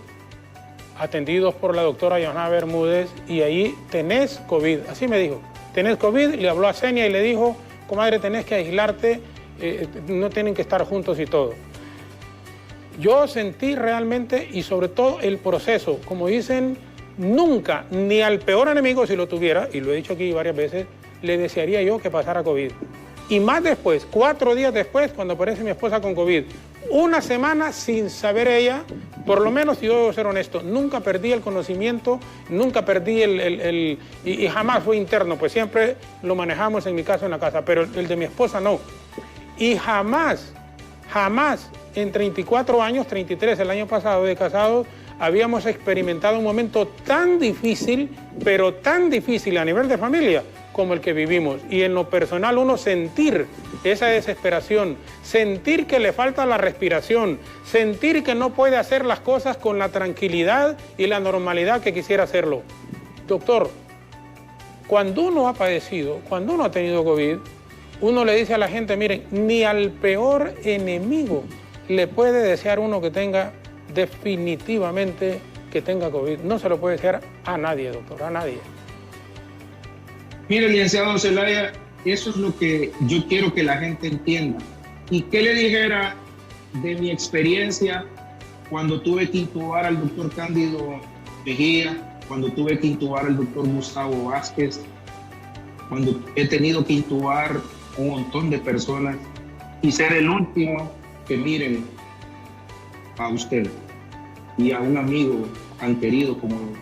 S3: atendidos por la doctora Johanna Bermúdez, y ahí tenés COVID, así me dijo, tenés COVID, le habló a Senia y le dijo, comadre, tenés que aislarte, no tienen que estar juntos y todo. Yo sentí realmente, y sobre todo el proceso, como dicen, nunca, ni al peor enemigo si lo tuviera, y lo he dicho aquí varias veces, le desearía yo que pasara COVID. Y más después, 4 días después, cuando aparece mi esposa con COVID, una semana sin saber ella, por lo menos, si yo debo ser honesto, nunca perdí el conocimiento, nunca perdí y jamás fue interno, pues siempre lo manejamos en mi caso en la casa, pero el de mi esposa no. Y jamás, en 34 años, 33 el año pasado de casados, habíamos experimentado un momento tan difícil, pero tan difícil a nivel de familia, como el que vivimos. Y en lo personal uno sentir esa desesperación, sentir que le falta la respiración, sentir que no puede hacer las cosas con la tranquilidad y la normalidad que quisiera hacerlo. Doctor, cuando uno ha padecido, cuando uno ha tenido COVID, uno le dice a la gente, miren, ni al peor enemigo le puede desear uno que tenga definitivamente que tenga COVID. No se lo puede desear a nadie, doctor, a nadie.
S9: Mire, licenciado Zelaya, eso es lo que yo quiero que la gente entienda. ¿Y qué le dijera de mi experiencia cuando tuve que intubar al doctor Cándido Mejía, cuando tuve que intubar al doctor Gustavo Vázquez, cuando he tenido que intubar un montón de personas y ser el último que miren a usted y a un amigo tan querido como él?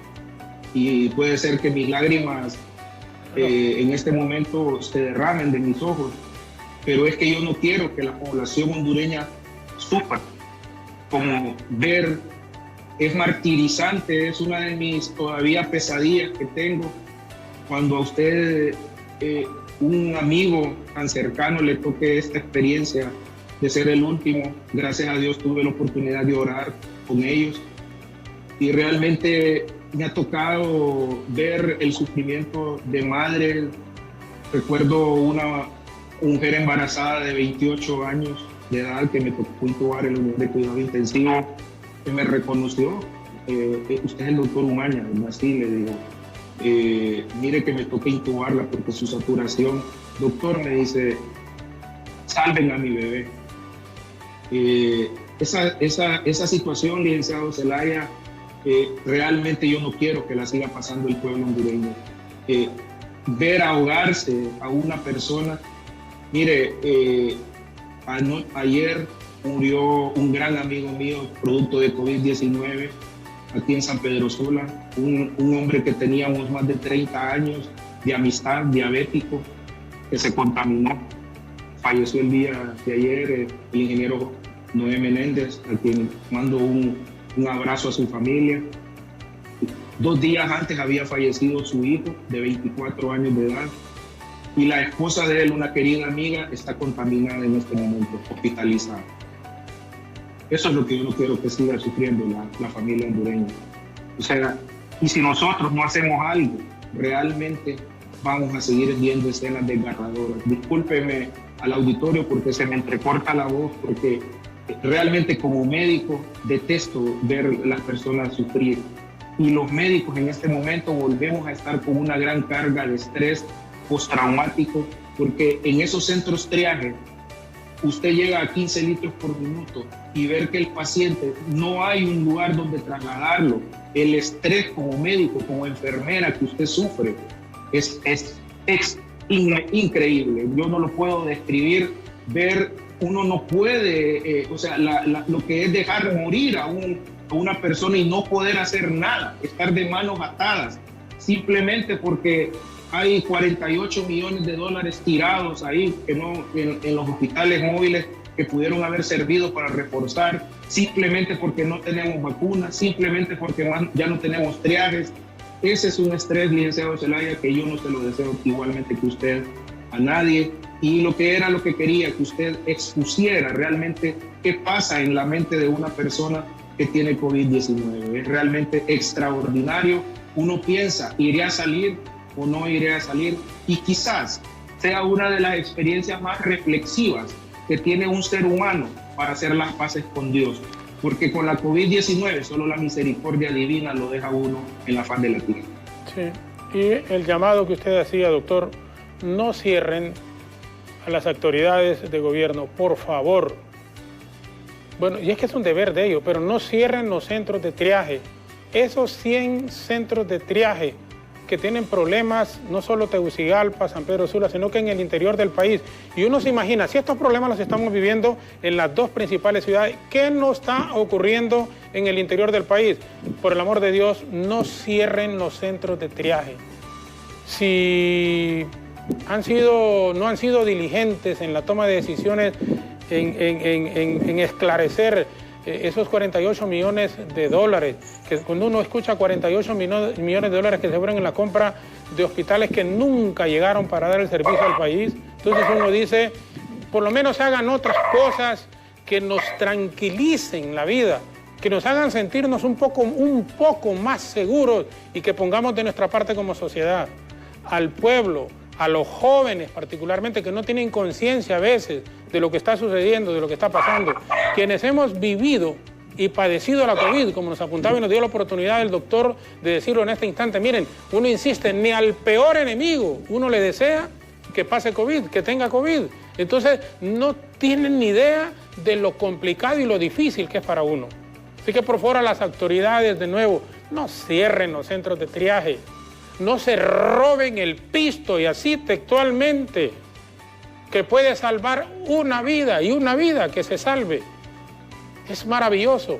S9: Y puede ser que mis lágrimas en este momento se derramen de mis ojos, pero es que yo no quiero que la población hondureña sufra. Como ver, es martirizante, es una de mis todavía pesadillas que tengo cuando a usted, un amigo tan cercano, le toque esta experiencia de ser el último. Gracias a Dios tuve la oportunidad de orar con ellos y realmente me ha tocado ver el sufrimiento de madres. Recuerdo una mujer embarazada de 28 años de edad que me tocó intubar en la unidad de cuidado intensivo, que me reconoció. Usted es el doctor Umaña, así le digo. Mire que me toqué intubarla porque su saturación. Doctor, me dice, salven a mi bebé. Esa situación, licenciado Zelaya, realmente yo no quiero que la siga pasando el pueblo hondureño. Ver ahogarse a una persona. Mire, ayer murió un gran amigo mío producto de COVID-19. aquí en San Pedro Sula, un hombre que teníamos más de 30 años de amistad, diabético, que se contaminó. Falleció el día de ayer el ingeniero Noé Menéndez, a quien mando un abrazo a su familia. 2 días antes había fallecido su hijo de 24 años de edad y la esposa de él, una querida amiga, está contaminada en este momento, hospitalizada. Eso es lo que yo no quiero que siga sufriendo la familia hondureña. O sea, y si nosotros no hacemos algo, realmente vamos a seguir viendo escenas desgarradoras. Discúlpeme al auditorio porque se me entrecorta la voz, porque realmente como médico detesto ver las personas sufrir. Y los médicos en este momento volvemos a estar con una gran carga de estrés postraumático, porque en esos centros triaje usted llega a 15 litros por minuto y ver que el paciente no hay un lugar donde trasladarlo. El estrés como médico, como enfermera que usted sufre es increíble. Yo no lo puedo describir. Ver, uno no puede, o sea, lo que es dejar morir a una persona y no poder hacer nada, estar de manos atadas, simplemente porque hay 48 millones de dólares tirados ahí en los hospitales móviles que pudieron haber servido para reforzar, simplemente porque no tenemos vacunas, simplemente porque ya no tenemos triajes. Ese es un estrés, licenciado Zelaya, que yo no se lo deseo igualmente que usted a nadie. Y lo que quería que usted expusiera realmente qué pasa en la mente de una persona que tiene COVID-19. Es realmente extraordinario. Uno piensa, ¿iré a salir o no iré a salir? Y quizás sea una de las experiencias más reflexivas que tiene un ser humano para hacer las paces con Dios. Porque con la COVID-19 solo la misericordia divina lo deja uno en la faz de la tierra.
S3: Sí, y el llamado que usted hacía, doctor, no cierren a las autoridades de gobierno, por favor. Bueno, y es que es un deber de ellos, pero no cierren los centros de triaje. Esos 100 centros de triaje que tienen problemas, no solo Tegucigalpa, San Pedro Sula, sino que en el interior del país. Y uno se imagina, si estos problemas los estamos viviendo en las 2 principales ciudades, ¿qué nos está ocurriendo en el interior del país? Por el amor de Dios, no cierren los centros de triaje. Si no han sido diligentes en la toma de decisiones, en esclarecer esos 48 millones de dólares, que cuando uno escucha 48 millones de dólares que se fueron en la compra de hospitales que nunca llegaron para dar el servicio al país, entonces uno dice, por lo menos hagan otras cosas que nos tranquilicen la vida, que nos hagan sentirnos un poco más seguros y que pongamos de nuestra parte como sociedad. Al pueblo, a los jóvenes particularmente, que no tienen conciencia a veces de lo que está sucediendo, de lo que está pasando, quienes hemos vivido y padecido la COVID, como nos apuntaba y nos dio la oportunidad el doctor de decirlo en este instante. Miren, uno insiste, ni al peor enemigo uno le desea que pase COVID, que tenga COVID. Entonces no tienen ni idea de lo complicado y lo difícil que es para uno. Así que por favor a las autoridades, de nuevo, no cierren los centros de triaje, no se roben el pisto, y así textualmente, que puede salvar una vida, y una vida que se salve. Es maravilloso.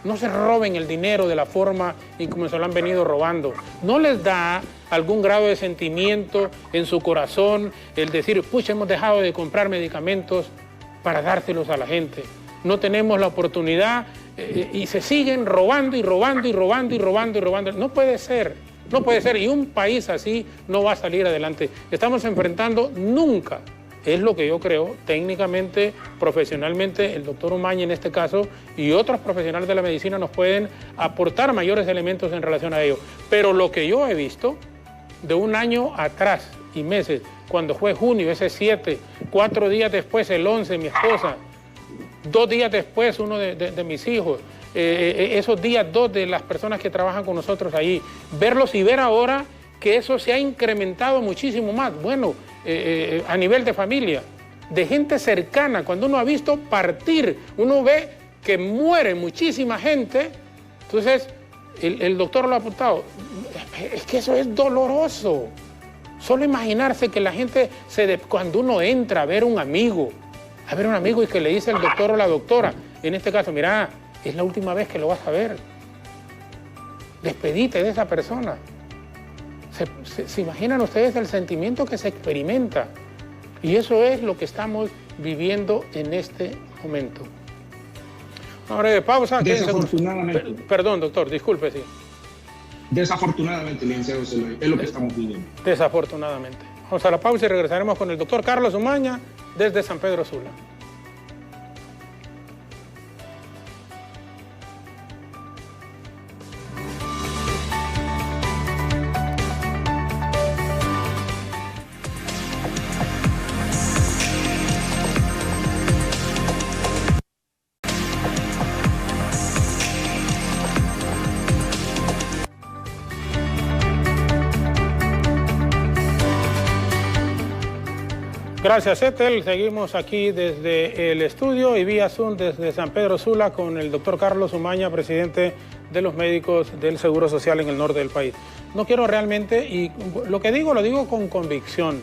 S3: No se roben el dinero de la forma en como se lo han venido robando. ¿No les da algún grado de sentimiento en su corazón el decir, pucha, hemos dejado de comprar medicamentos para dárselos a la gente? No tenemos la oportunidad y se siguen robando y robando y robando y robando y robando. No puede ser. No puede ser, y un país así no va a salir adelante. Estamos enfrentando nunca, es lo que yo creo, técnicamente, profesionalmente, el doctor Umaña en este caso, y otros profesionales de la medicina nos pueden aportar mayores elementos en relación a ello. Pero lo que yo he visto de un año atrás y meses, cuando fue junio, ese 7, 4 días después, el 11, mi esposa, 2 días después, uno de mis hijos, esos días 2 de las personas que trabajan con nosotros ahí, verlos y ver ahora que eso se ha incrementado muchísimo más. Bueno, a nivel de familia, de gente cercana, cuando uno ha visto partir, uno ve que muere muchísima gente. Entonces, el doctor lo ha apuntado, es que eso es doloroso. Solo imaginarse que la gente, cuando uno entra a ver un amigo y que le dice el doctor o la doctora, en este caso, mira, es la última vez que lo vas a ver. despedite de esa persona. ¿Se imaginan ustedes el sentimiento que se experimenta? Y eso es lo que estamos viviendo en este momento. Una breve pausa.
S9: Desafortunadamente.
S3: Perdón, doctor, disculpe, sí.
S9: Desafortunadamente, licenciado Zelaya, es lo que estamos viviendo.
S3: Desafortunadamente. Vamos a la pausa y regresaremos con el doctor Carlos Umaña desde San Pedro Sula. Gracias, Ethel. Seguimos aquí desde el estudio y vía Zoom desde San Pedro Sula con el doctor Carlos Umaña, presidente de los médicos del Seguro Social en el norte del país. No quiero realmente, y lo que digo, lo digo con convicción,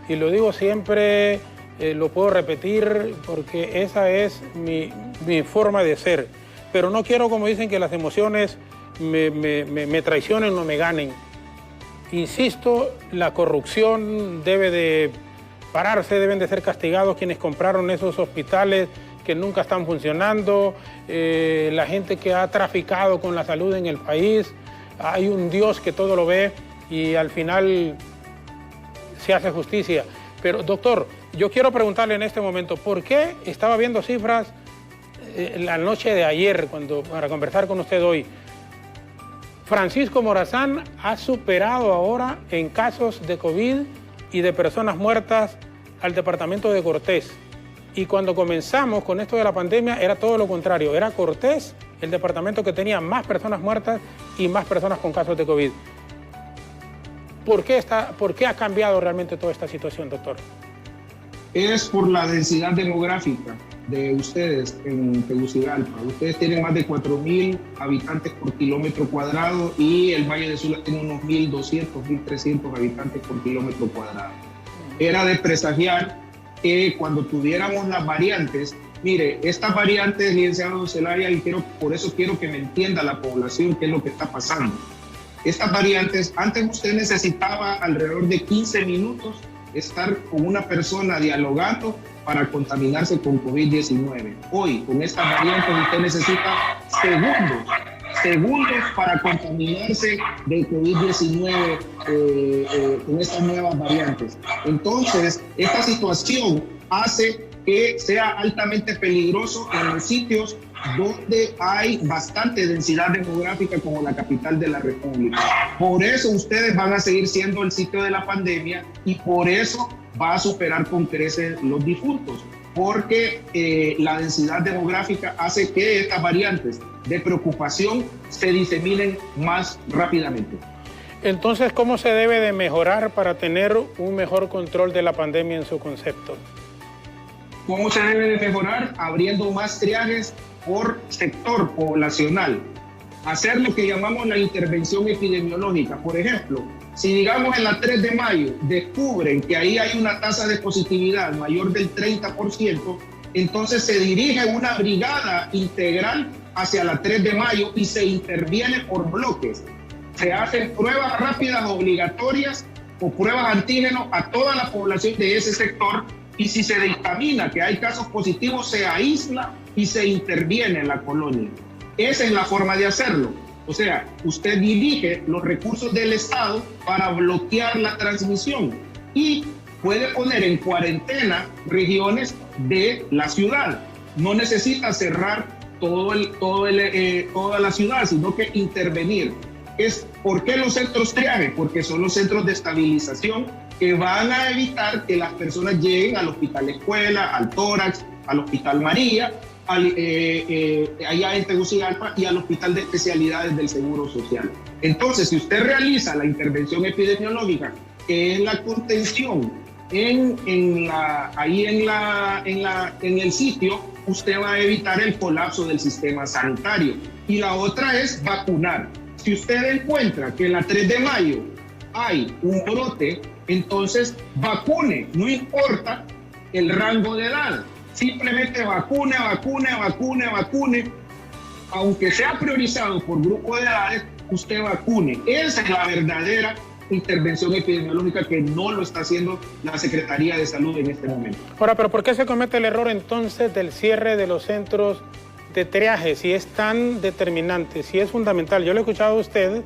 S3: y lo digo siempre, lo puedo repetir porque esa es mi forma de ser. Pero no quiero, como dicen, que las emociones me traicionen o me ganen. Insisto, la corrupción debe de pararse, deben de ser castigados quienes compraron esos hospitales que nunca están funcionando, la gente que ha traficado con la salud en el país. Hay un Dios que todo lo ve y al final se hace justicia. Pero, doctor, yo quiero preguntarle en este momento, ¿por qué estaba viendo cifras la noche de ayer, para conversar con usted hoy? Francisco Morazán ha superado ahora en casos de COVID y de personas muertas al departamento de Cortés. Y cuando comenzamos con esto de la pandemia era todo lo contrario. Era Cortés el departamento que tenía más personas muertas y más personas con casos de COVID. ¿Por qué ha cambiado realmente toda esta situación, doctor?
S9: Es por la densidad demográfica de ustedes en Tegucigalpa. Ustedes tienen más de 4.000 habitantes por kilómetro cuadrado y el Valle de Sula tiene unos 1.200, 1.300 habitantes por kilómetro cuadrado. Era de presagiar que cuando tuviéramos las variantes, mire, estas variantes, licenciado Zelaya, y por eso quiero que me entienda la población qué es lo que está pasando. Estas variantes, antes usted necesitaba alrededor de 15 minutos estar con una persona dialogando para contaminarse con COVID-19. Hoy, con estas variantes, usted necesita segundos para contaminarse de COVID-19 con estas nuevas variantes. Entonces, esta situación hace que sea altamente peligroso en los sitios donde hay bastante densidad demográfica como la capital de la República. Por eso ustedes van a seguir siendo el sitio de la pandemia y por eso va a superar con creces los difuntos, porque la densidad demográfica hace que estas variantes de preocupación se diseminen más rápidamente.
S3: Entonces, ¿cómo se debe de mejorar para tener un mejor control de la pandemia en su concepto?
S9: ¿Cómo se debe de mejorar? Abriendo más triajes por sector poblacional. Hacer lo que llamamos la intervención epidemiológica. Por ejemplo, si digamos en la 3 de mayo descubren que ahí hay una tasa de positividad mayor del 30%, entonces se dirige una brigada integral hacia la 3 de mayo y se interviene por bloques. Se hacen pruebas rápidas obligatorias o pruebas antígenos a toda la población de ese sector y si se dictamina que hay casos positivos, se aísla y se interviene en la colonia. Esa es la forma de hacerlo. O sea, usted dirige los recursos del Estado para bloquear la transmisión y puede poner en cuarentena regiones de la ciudad. No necesita cerrar toda la ciudad, sino que intervenir. ¿Por qué los centros triaje? Porque son los centros de estabilización que van a evitar que las personas lleguen al Hospital Escuela, al Tórax, al Hospital María, allá en Tegucigalpa y al Hospital de Especialidades del Seguro Social. Entonces, si usted realiza la intervención epidemiológica, que es la contención en el sitio, usted va a evitar el colapso del sistema sanitario. Y la otra es vacunar. Si usted encuentra que en la 3 de mayo hay un brote, entonces vacune, no importa el rango de edad. Simplemente vacune, aunque sea priorizado por grupo de edades, usted vacune. Esa es la verdadera intervención epidemiológica que no lo está haciendo la Secretaría de Salud en este momento.
S3: Ahora, pero ¿por qué se comete el error entonces del cierre de los centros de triaje si es tan determinante, si es fundamental? Yo le he escuchado a usted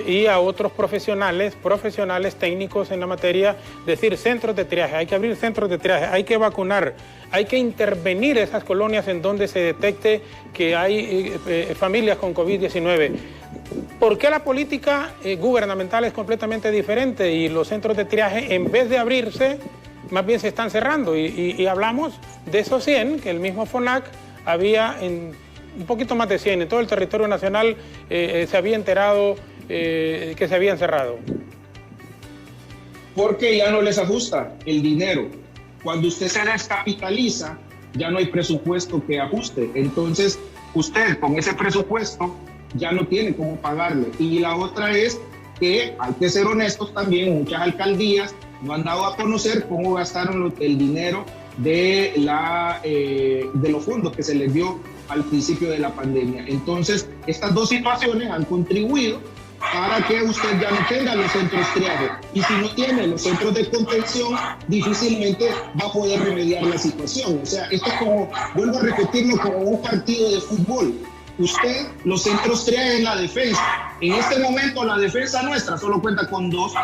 S3: y a otros profesionales técnicos en la materia decir centros de triaje, hay que abrir centros de triaje, hay que vacunar, hay que intervenir esas colonias en donde se detecte que hay familias con COVID-19. ¿Por qué la política gubernamental es completamente diferente y los centros de triaje, en vez de abrirse, más bien se están cerrando? Y hablamos de esos 100 que el mismo FONAC había en un poquito más de 100 en todo el territorio nacional, se había enterado que se habían cerrado.
S9: Porque ya no les ajusta el dinero. Cuando usted se descapitaliza, ya no hay presupuesto que ajuste. Entonces, usted con ese presupuesto ya no tiene cómo pagarle. Y la otra es que hay que ser honestos también, muchas alcaldías no han dado a conocer cómo gastaron el dinero de los fondos que se les dio al principio de la pandemia. Entonces, estas dos situaciones han contribuido para que usted ya no tenga los centros triaje. Y si no tiene los centros de contención, difícilmente va a poder remediar la situación. O sea, esto es como, vuelvo a repetirlo, como un partido de fútbol. Usted, los centros triaje en la defensa. En este momento la defensa nuestra solo cuenta con dos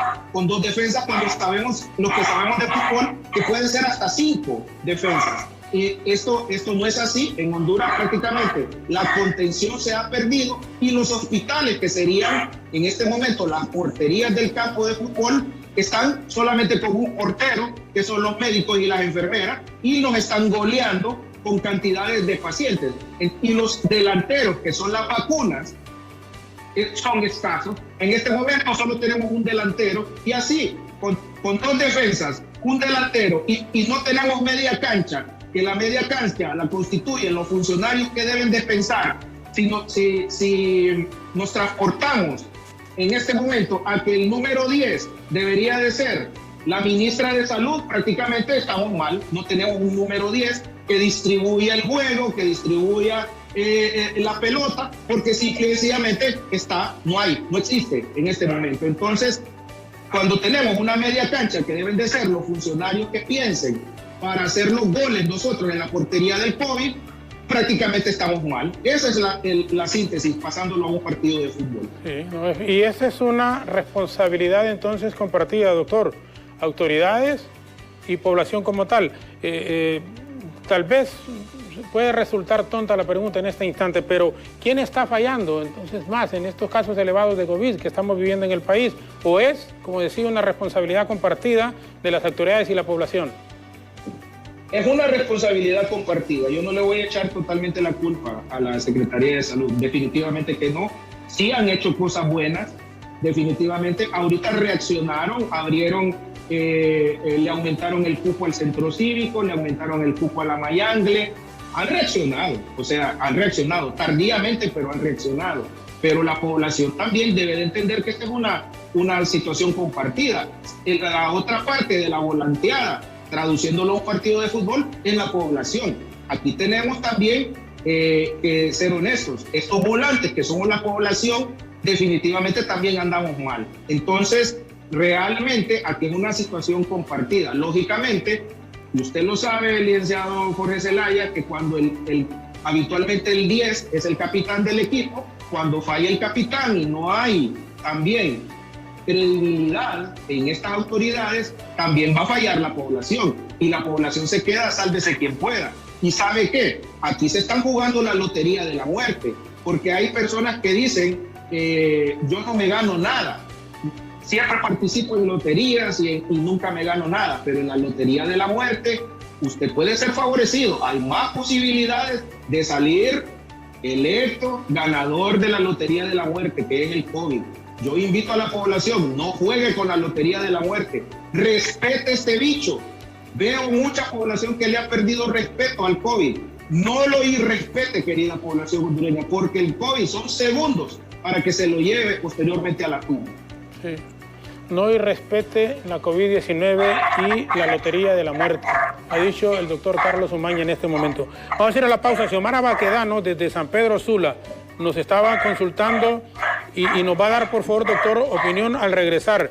S9: defensas, cuando sabemos, lo que sabemos de fútbol, que pueden ser hasta 5 defensas. Esto no es así. En Honduras prácticamente la contención se ha perdido y los hospitales, que serían en este momento las porterías del campo de fútbol, están solamente con un portero, que son los médicos y las enfermeras, y nos están goleando con cantidades de pacientes. Y los delanteros, que son las vacunas, son escasos. En este momento solo tenemos un delantero, y así, con 2 defensas, un delantero, y no tenemos media cancha, que la media cancha la constituyen los funcionarios que deben dispensar. Si nos transportamos en este momento a que el número 10 debería de ser la ministra de Salud, prácticamente estamos mal. No tenemos un número 10 que distribuya el juego, que distribuya la pelota, porque sencillamente no existe en este momento. Entonces, cuando tenemos una media cancha que deben de ser los funcionarios que piensen para hacer los goles nosotros en la portería del COVID, prácticamente estamos mal. Esa es la síntesis, pasándolo a un partido de fútbol.
S3: Sí, y esa es una responsabilidad entonces compartida, doctor. Autoridades y población como tal. Tal vez puede resultar tonta la pregunta en este instante, pero ¿quién está fallando entonces más en estos casos elevados de COVID que estamos viviendo en el país? ¿O es, como decía, una responsabilidad compartida de las autoridades y la población?
S9: Es una responsabilidad compartida. Yo no le voy a echar totalmente la culpa a la Secretaría de Salud. Definitivamente que no. Sí han hecho cosas buenas. Definitivamente. Ahorita reaccionaron, abrieron, le aumentaron el cupo al centro cívico, le aumentaron el cupo a la Mayangle. Han reaccionado. O sea, han reaccionado tardíamente, pero han reaccionado. Pero la población también debe de entender que esta es una situación compartida. La otra parte de la volanteada, traduciéndolo a un partido de fútbol, en la población. Aquí tenemos también que ser honestos. Estos volantes, que somos la población, definitivamente también andamos mal. Entonces, realmente aquí es una situación compartida. Lógicamente, y usted lo sabe, licenciado Jorge Zelaya, que cuando habitualmente el 10 es el capitán del equipo, cuando falla el capitán y no hay también credibilidad en estas autoridades, también va a fallar la población, y la población se queda sálvese quien pueda. ¿Y sabe qué? Aquí se están jugando la lotería de la muerte, porque hay personas que dicen, yo no me gano nada, siempre participo en loterías y nunca me gano nada, pero en la lotería de la muerte usted puede ser favorecido, hay más posibilidades de salir electo ganador de la lotería de la muerte, que es el COVID. Yo invito a la población, no juegue con la lotería de la muerte, respete este bicho. Veo mucha población que le ha perdido respeto al COVID. No lo irrespete, querida población hondureña, porque el COVID son segundos para que se lo lleve posteriormente a la tumba.
S3: Sí. No irrespete la COVID-19 y la lotería de la muerte, ha dicho el doctor Carlos Umaña en este momento. Vamos a ir a la pausa. Xiomara Baquedano, desde San Pedro Sula, nos estaba consultando y nos va a dar, por favor, doctor, opinión al regresar.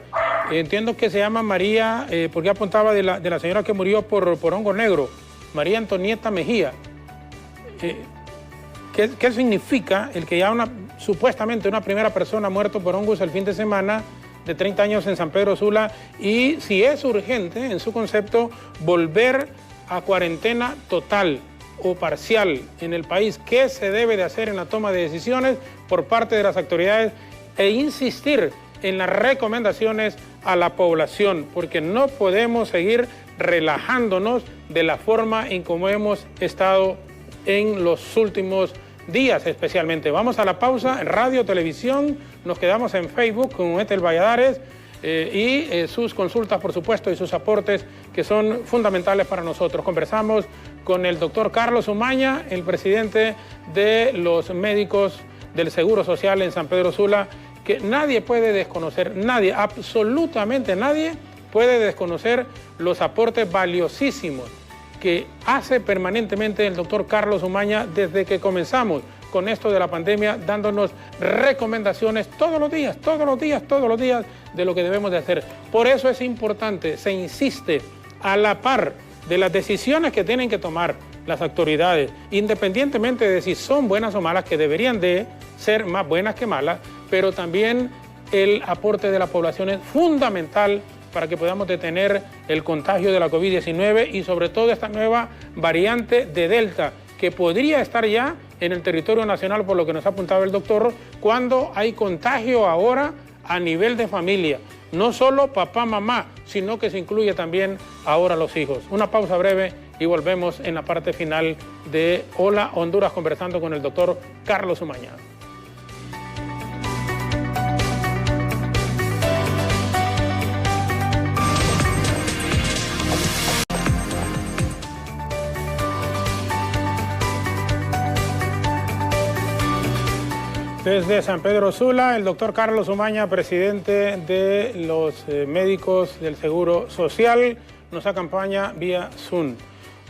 S3: Entiendo que se llama María, porque apuntaba de la señora que murió por hongo negro, María Antonieta Mejía. ¿Qué significa el que ya supuestamente una primera persona ha muerto por hongos el fin de semana, de 30 años en San Pedro Sula, y si es urgente, en su concepto, volver a cuarentena total o parcial en el país? ¿Qué se debe de hacer en la toma de decisiones por parte de las autoridades e insistir en las recomendaciones a la población? Porque no podemos seguir relajándonos de la forma en como hemos estado en los últimos días especialmente. Vamos a la pausa en radio, televisión, nos quedamos en Facebook con Ethel Valladares y sus consultas, por supuesto, y sus aportes que son fundamentales para nosotros. Conversamos con el doctor Carlos Umaña, el presidente de los médicos del Seguro Social en San Pedro Sula, que nadie puede desconocer, nadie, absolutamente nadie puede desconocer los aportes valiosísimos que hace permanentemente el doctor Carlos Umaña desde que comenzamos con esto de la pandemia, dándonos recomendaciones todos los días de lo que debemos de hacer. Por eso es importante, se insiste a la par de las decisiones que tienen que tomar las autoridades, independientemente de si son buenas o malas, que deberían de ser más buenas que malas, pero también el aporte de la población es fundamental para que podamos detener el contagio de la COVID-19 y sobre todo esta nueva variante de Delta, que podría estar ya en el territorio nacional, por lo que nos ha apuntado el doctor, cuando hay contagio ahora a nivel de familia. No solo papá, mamá, sino que se incluye también ahora los hijos. Una pausa breve y volvemos en la parte final de Hola Honduras, conversando con el doctor Carlos Umaña. Desde San Pedro Sula, el doctor Carlos Umaña, presidente de los médicos del Seguro Social, nos acompaña vía Zoom.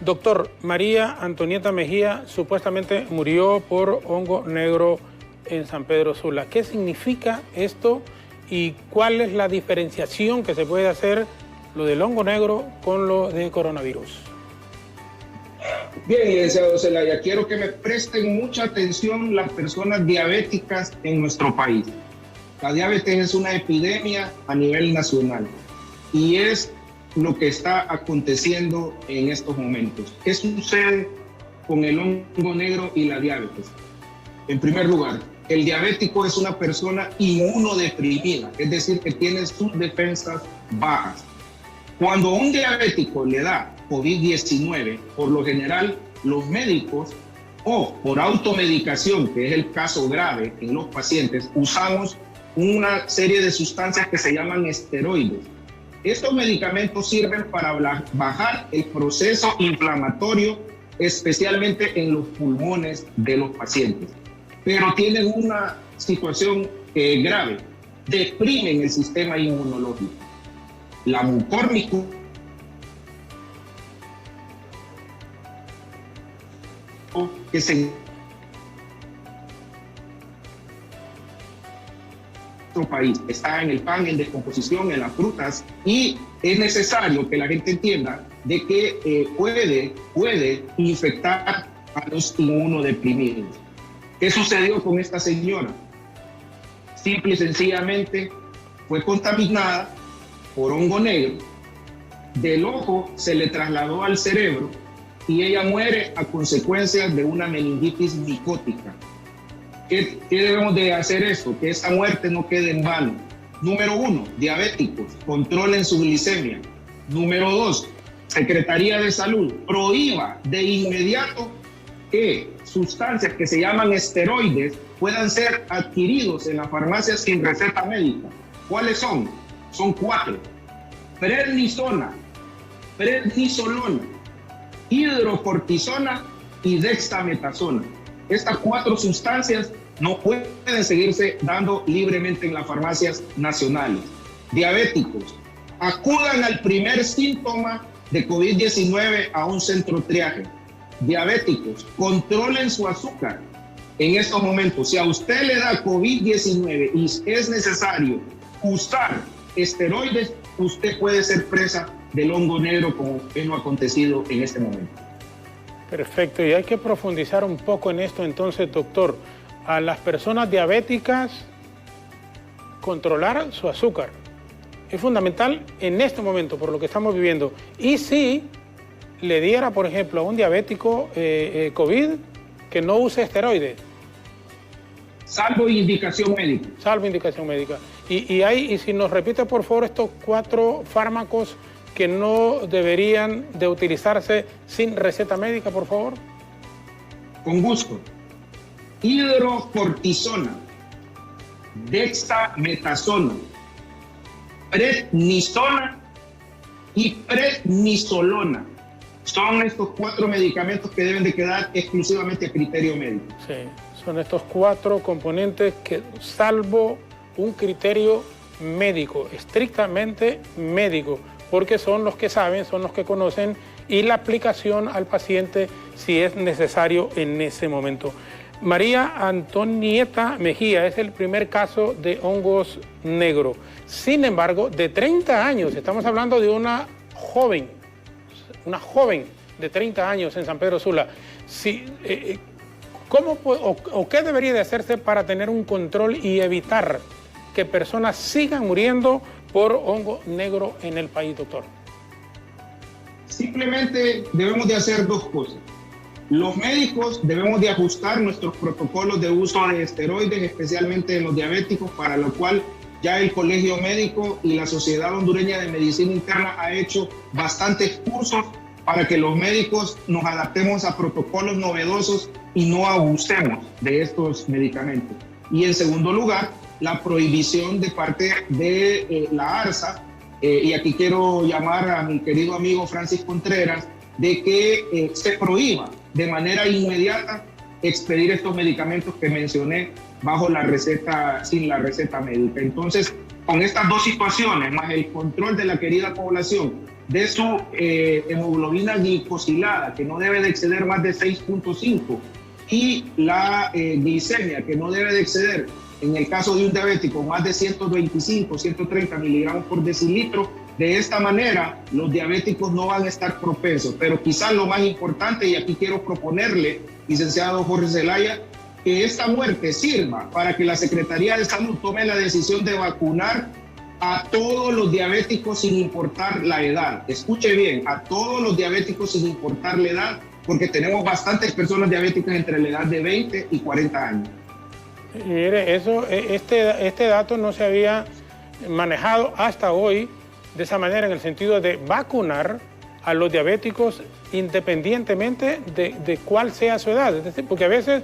S3: Doctor, María Antonieta Mejía supuestamente murió por hongo negro en San Pedro Sula. ¿Qué significa esto y cuál es la diferenciación que se puede hacer lo del hongo negro con lo de coronavirus?
S9: Bien, licenciado Zelaya, quiero que me presten mucha atención las personas diabéticas en nuestro país. La diabetes es una epidemia a nivel nacional y es lo que está aconteciendo en estos momentos. ¿Qué sucede con el hongo negro y la diabetes? En primer lugar, el diabético es una persona inmunodeprimida, es decir, que tiene sus defensas bajas. Cuando a un diabético le da COVID-19, por lo general los médicos o por automedicación, que es el caso grave en los pacientes, usamos una serie de sustancias que se llaman esteroides. Estos medicamentos sirven para bajar el proceso inflamatorio, especialmente en los pulmones de los pacientes. Pero tienen una situación grave, deprimen el sistema inmunológico. La mucórmico que se nuestro país está en el pan, en descomposición, en las frutas, y es necesario que la gente entienda de que puede infectar a los inmunodeprimidos. ¿Qué sucedió con esta señora? Simple y sencillamente fue contaminada por hongo negro, del ojo se le trasladó al cerebro y ella muere a consecuencia de una meningitis micótica. ¿Qué debemos de hacer esto? Que esta muerte no quede en vano. Número 1, diabéticos, controlen su glicemia. Número 2, Secretaría de Salud, prohíba de inmediato que sustancias que se llaman esteroides puedan ser adquiridos en las farmacias sin receta médica. ¿Cuáles son? Son 4. Prednisona, prednisolona, hidrocortisona y dexametasona. Estas 4 sustancias no pueden seguirse dando libremente en las farmacias nacionales. Diabéticos, acudan al primer síntoma de COVID-19 a un centro triaje. Diabéticos, controlen su azúcar. en estos momentos, si a usted le da COVID-19 y es necesario usar esteroides, usted puede ser presa del hongo negro como es lo acontecido en este momento.
S3: Perfecto, y hay que profundizar un poco en esto entonces, doctor. A las personas diabéticas, controlar su azúcar es fundamental en este momento, por lo que estamos viviendo. Y si le diera, por ejemplo, a un diabético COVID, que no use esteroides.
S9: Salvo indicación médica.
S3: Salvo indicación médica. Y si nos repite, por favor, estos 4 fármacos que no deberían de utilizarse sin receta médica, por favor.
S9: Con gusto. Hidrocortisona, dexametasona, prednisona y prednisolona. Son estos 4 medicamentos que deben de quedar exclusivamente a criterio médico.
S3: Sí, son estos 4 componentes que, salvo un criterio médico, estrictamente médico, porque son los que saben, son los que conocen, y la aplicación al paciente si es necesario en ese momento. María Antonieta Mejía es el primer caso de hongos negros. Sin embargo, de 30 años, estamos hablando de una joven de 30 años en San Pedro Sula. ¿Qué debería de hacerse para tener un control y evitar que personas sigan muriendo por hongo negro en el país, doctor?
S9: Simplemente debemos de hacer 2 cosas. Los médicos debemos de ajustar nuestros protocolos de uso de esteroides, especialmente en los diabéticos, para lo cual ya el Colegio Médico y la Sociedad Hondureña de Medicina Interna ha hecho bastantes cursos para que los médicos nos adaptemos a protocolos novedosos y no abusemos de estos medicamentos. Y en segundo lugar, la prohibición de parte de la ARSA, y aquí quiero llamar a mi querido amigo Francis Contreras, de que se prohíba de manera inmediata expedir estos medicamentos que mencioné bajo la receta, sin la receta médica. Entonces, con estas 2 situaciones, más el control de la querida población de su hemoglobina glicosilada, que no debe de exceder más de 6.5, y la glicemia, que no debe de exceder, en el caso de un diabético, más de 125, 130 miligramos por decilitro. De esta manera, los diabéticos no van a estar propensos. Pero quizás lo más importante, y aquí quiero proponerle, licenciado Jorge Zelaya, que esta muerte sirva para que la Secretaría de Salud tome la decisión de vacunar a todos los diabéticos sin importar la edad. Escuche bien, a todos los diabéticos sin importar la edad, porque tenemos bastantes personas diabéticas entre la edad de 20 y 40 años.
S3: Mire, este dato no se había manejado hasta hoy de esa manera, en el sentido de vacunar a los diabéticos independientemente de cuál sea su edad. Es decir, porque a veces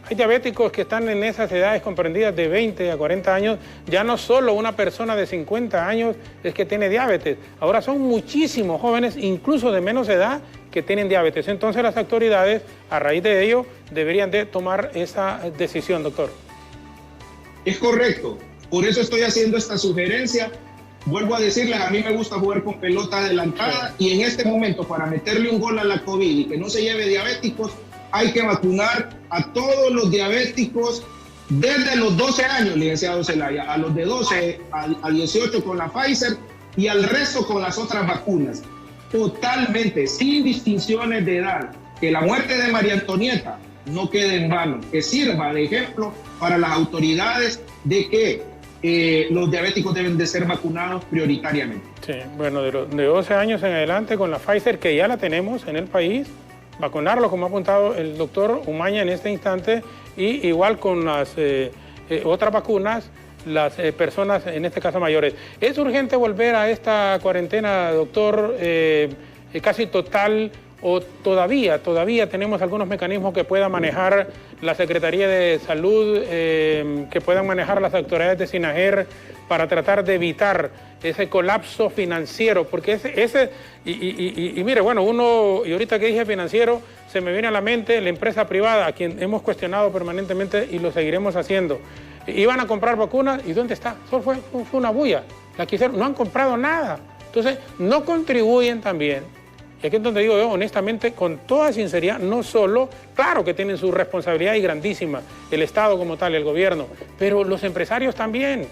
S3: hay diabéticos que están en esas edades comprendidas de 20 a 40 años. Ya no solo una persona de 50 años es que tiene diabetes. Ahora son muchísimos jóvenes, incluso de menos edad, que tienen diabetes. Entonces las autoridades, a raíz de ello, deberían de tomar esa decisión, doctor.
S9: Es correcto. Por eso estoy haciendo esta sugerencia. Vuelvo a decirles, a mí me gusta jugar con pelota adelantada, y en este momento, para meterle un gol a la COVID y que no se lleve diabéticos, hay que vacunar a todos los diabéticos desde los 12 años, licenciado Zelaya, a los de 12 a 18 con la Pfizer y al resto con las otras vacunas. Totalmente, sin distinciones de edad. Que la muerte de María Antonieta no quede en vano, que sirva de ejemplo para las autoridades de que los diabéticos deben de ser vacunados prioritariamente.
S3: Sí, bueno, de 12 años en adelante con la Pfizer, que ya la tenemos en el país, vacunarlo, como ha apuntado el doctor Umaña en este instante, y igual con las otras vacunas, las personas, en este caso mayores. ¿Es urgente volver a esta cuarentena, doctor, casi total, o todavía tenemos algunos mecanismos que pueda manejar la Secretaría de Salud, que puedan manejar las autoridades de SINAGER para tratar de evitar ese colapso financiero? Porque mire, bueno, y ahorita que dije financiero, se me viene a la mente la empresa privada, a quien hemos cuestionado permanentemente y lo seguiremos haciendo. Iban a comprar vacunas, ¿y dónde está? Solo fue una bulla. La quisieron, no han comprado nada. Entonces, no contribuyen también Y aquí es donde digo yo, honestamente, con toda sinceridad, no solo, claro que tienen su responsabilidad y grandísima, el Estado como tal, el gobierno, pero los empresarios también,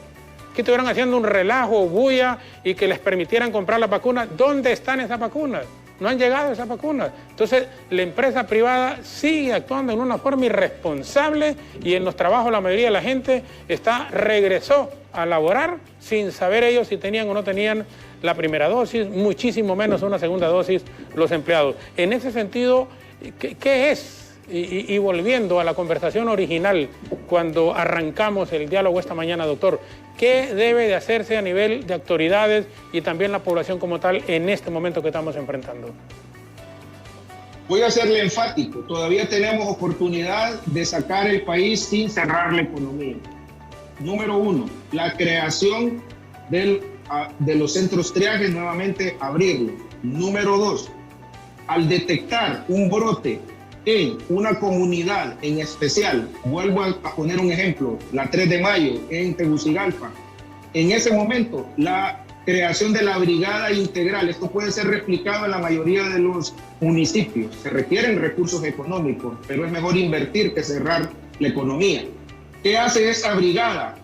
S3: que estuvieran haciendo un relajo, bulla, y que les permitieran comprar las vacunas. ¿Dónde están esas vacunas? No han llegado esas vacunas. Entonces, la empresa privada sigue actuando en una forma irresponsable y en los trabajos la mayoría de la gente regresó a laborar sin saber ellos si tenían o no tenían la primera dosis, muchísimo menos una segunda dosis los empleados. En ese sentido, ¿qué es? Y volviendo a la conversación original, cuando arrancamos el diálogo esta mañana, doctor, ¿qué debe de hacerse a nivel de autoridades y también la población como tal en este momento que estamos enfrentando?
S9: Voy a serle enfático, todavía tenemos oportunidad de sacar el país sin cerrar la economía. Número 1, la creación de los centros triaje, nuevamente abrirlos. Número 2, al detectar un brote en una comunidad en especial, vuelvo a poner un ejemplo, la 3 de mayo en Tegucigalpa, en ese momento la creación de la brigada integral, esto puede ser replicado en la mayoría de los municipios, se requieren recursos económicos, pero es mejor invertir que cerrar la economía. ¿Qué hace esta brigada?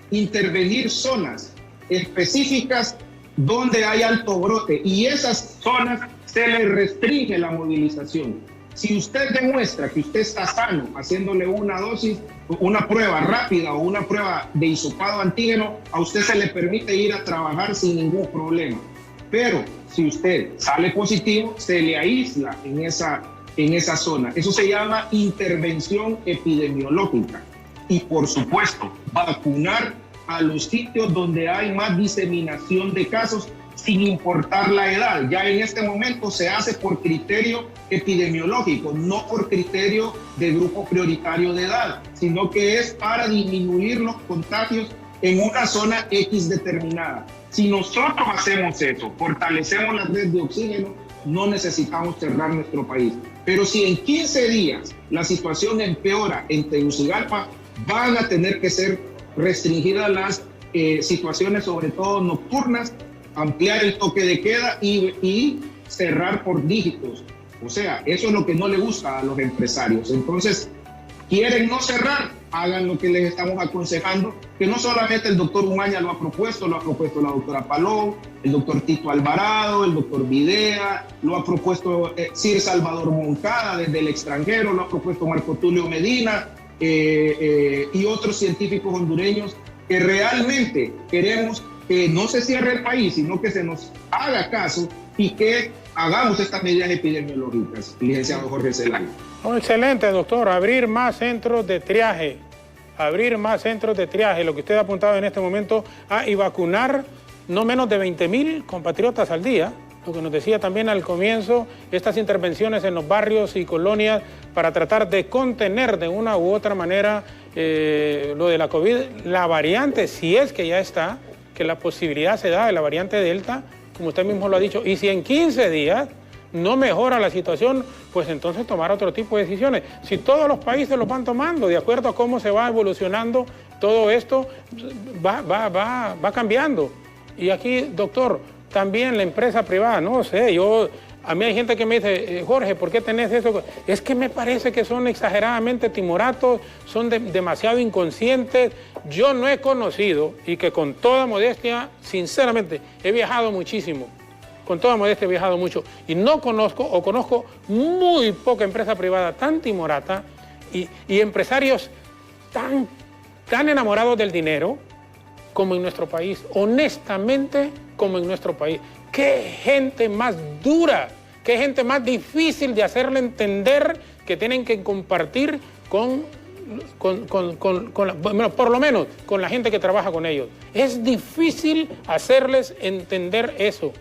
S9: Intervenir zonas específicas donde hay alto brote y esas zonas se le restringe la movilización. Si usted demuestra que usted está sano haciéndole una dosis, una prueba rápida o una prueba de hisopado antígeno, a usted se le permite ir a trabajar sin ningún problema. Pero si usted sale positivo, se le aísla en esa zona. Eso se llama intervención epidemiológica. Y por supuesto, vacunar a los sitios donde hay más diseminación de casos sin importar la edad. Ya en este momento se hace por criterio epidemiológico, no por criterio de grupo prioritario de edad, sino que es para disminuir los contagios en una zona X determinada. Si nosotros hacemos eso, fortalecemos la red de oxígeno, no necesitamos cerrar nuestro país. Pero si en 15 días la situación empeora en Tegucigalpa, van a tener que ser restringidas las situaciones, sobre todo nocturnas, ampliar el toque de queda y cerrar por dígitos. O sea, eso es lo que no le gusta a los empresarios. Entonces, quieren no cerrar, hagan lo que les estamos aconsejando, que no solamente el doctor Umaña lo ha propuesto la doctora Palón, el doctor Tito Alvarado, el doctor Videa, lo ha propuesto Sir Salvador Moncada desde el extranjero, lo ha propuesto Marco Tulio Medina y otros científicos hondureños que realmente queremos que no se cierre el país, sino que se nos haga caso y que hagamos estas medidas epidemiológicas, licenciado Jorge Zelaya.
S3: Oh, excelente, doctor. Abrir más centros de triaje. Abrir más centros de triaje, lo que usted ha apuntado en este momento, y vacunar no menos de 20,000 compatriotas al día. Lo que nos decía también al comienzo, estas intervenciones en los barrios y colonias para tratar de contener de una u otra manera lo de la COVID, la variante, si es que ya está, que la posibilidad se da de la variante Delta, como usted mismo lo ha dicho, y si en 15 días no mejora la situación, pues entonces tomar otro tipo de decisiones. Si todos los países lo van tomando, de acuerdo a cómo se va evolucionando todo esto, va cambiando. Y aquí, doctor, también la empresa privada, no sé, a mí hay gente que me dice, Jorge, ¿por qué tenés eso? Es que me parece que son exageradamente timoratos, son demasiado inconscientes. Yo no he conocido, y que con toda modestia, sinceramente, he viajado muchísimo. Con toda modestia he viajado mucho. Y no conozco, o conozco muy poca empresa privada tan timorata y empresarios tan enamorados del dinero como en nuestro país. Honestamente, como en nuestro país. ¡Qué gente más dura! ¡Qué gente más difícil de hacerle entender que tienen que compartir bueno, por lo menos con la gente que trabaja con ellos? Es difícil hacerles entender eso.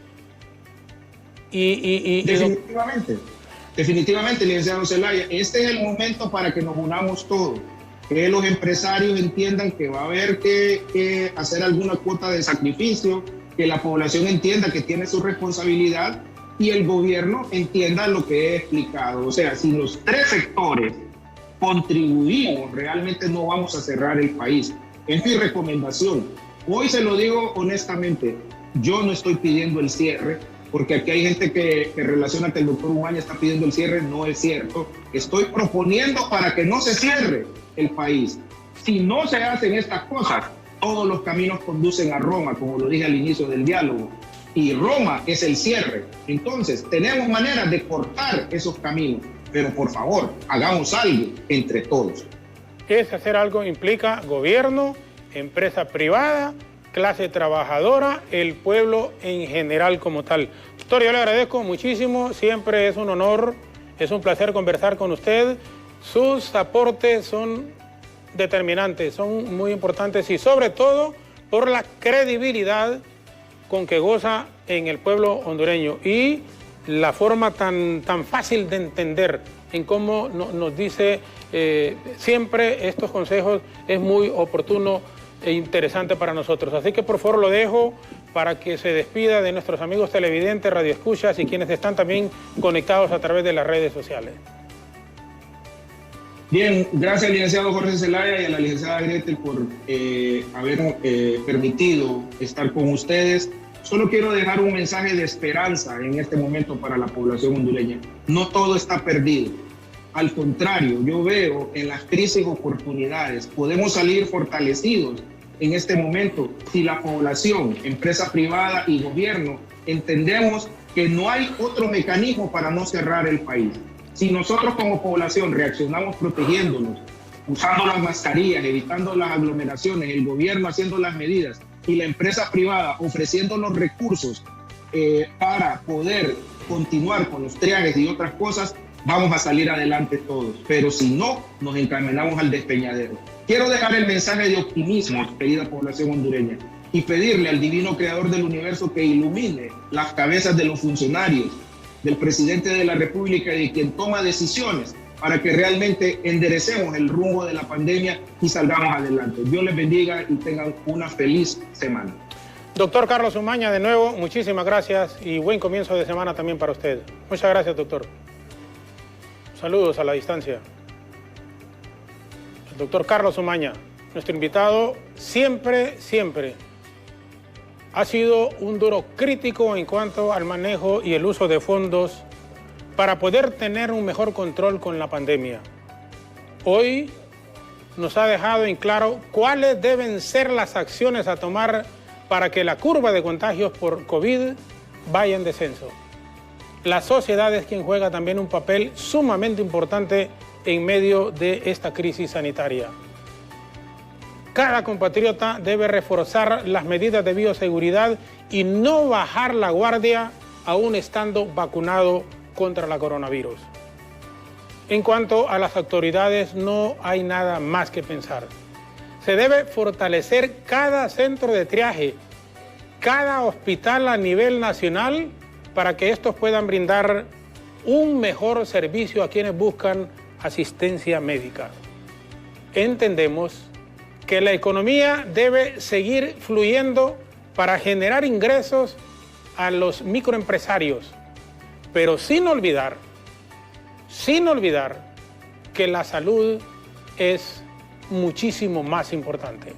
S9: Definitivamente, licenciado Zelaya, este es el momento para que nos unamos todos, que los empresarios entiendan que va a haber que hacer alguna cuota de sacrificio, que la población entienda que tiene su responsabilidad y el gobierno entienda lo que he explicado. O sea, si los tres sectores contribuimos, realmente no vamos a cerrar el país. Es mi recomendación. Hoy se lo digo honestamente, yo no estoy pidiendo el cierre, porque aquí hay gente que relaciona que el doctor Umaña está pidiendo el cierre. No es cierto. Estoy proponiendo para que no se cierre el país. Si no se hacen estas cosas, todos los caminos conducen a Roma, como lo dije al inicio del diálogo, y Roma es el cierre. Entonces, tenemos maneras de cortar esos caminos, pero por favor, hagamos algo entre todos.
S3: Ese hacer algo implica gobierno, empresa privada, clase trabajadora, el pueblo en general como tal. Doctor, yo le agradezco muchísimo, siempre es un honor, es un placer conversar con usted. Sus aportes son determinantes, son muy importantes y sobre todo por la credibilidad con que goza en el pueblo hondureño y la forma tan fácil de entender en cómo nos dice siempre estos consejos es muy oportuno e interesante para nosotros. Así que por favor lo dejo para que se despida de nuestros amigos televidentes, radioescuchas y quienes están también conectados a través de las redes sociales.
S9: Bien, gracias al licenciado Jorge Zelaya y a la licenciada Gretel por haber permitido estar con ustedes. Solo quiero dejar un mensaje de esperanza en este momento para la población hondureña. No todo está perdido. Al contrario, yo veo en las crisis oportunidades. Podemos salir fortalecidos en este momento si la población, empresa privada y gobierno entendemos que no hay otro mecanismo para no cerrar el país. Si nosotros como población reaccionamos protegiéndonos, usando las mascarillas, evitando las aglomeraciones, el gobierno haciendo las medidas y la empresa privada ofreciendo los recursos para poder continuar con los triajes y otras cosas, vamos a salir adelante todos. Pero si no, nos encaminamos al despeñadero. Quiero dejar el mensaje de optimismo, querida población hondureña, y pedirle al divino creador del universo que ilumine las cabezas de los funcionarios, del presidente de la República y de quien toma decisiones para que realmente enderecemos el rumbo de la pandemia y salgamos adelante. Dios les bendiga y tengan una feliz semana.
S3: Doctor Carlos Umaña, de nuevo, muchísimas gracias y buen comienzo de semana también para usted. Muchas gracias, doctor. Saludos a la distancia. El doctor Carlos Umaña, nuestro invitado, siempre ha sido un duro crítico en cuanto al manejo y el uso de fondos para poder tener un mejor control con la pandemia. Hoy nos ha dejado en claro cuáles deben ser las acciones a tomar para que la curva de contagios por COVID vaya en descenso. La sociedad es quien juega también un papel sumamente importante en medio de esta crisis sanitaria. Cada compatriota debe reforzar las medidas de bioseguridad y no bajar la guardia aún estando vacunado contra la coronavirus. En cuanto a las autoridades, no hay nada más que pensar. Se debe fortalecer cada centro de triaje, cada hospital a nivel nacional para que estos puedan brindar un mejor servicio a quienes buscan asistencia médica. Entendemos que la economía debe seguir fluyendo para generar ingresos a los microempresarios, pero sin olvidar que la salud es muchísimo más importante.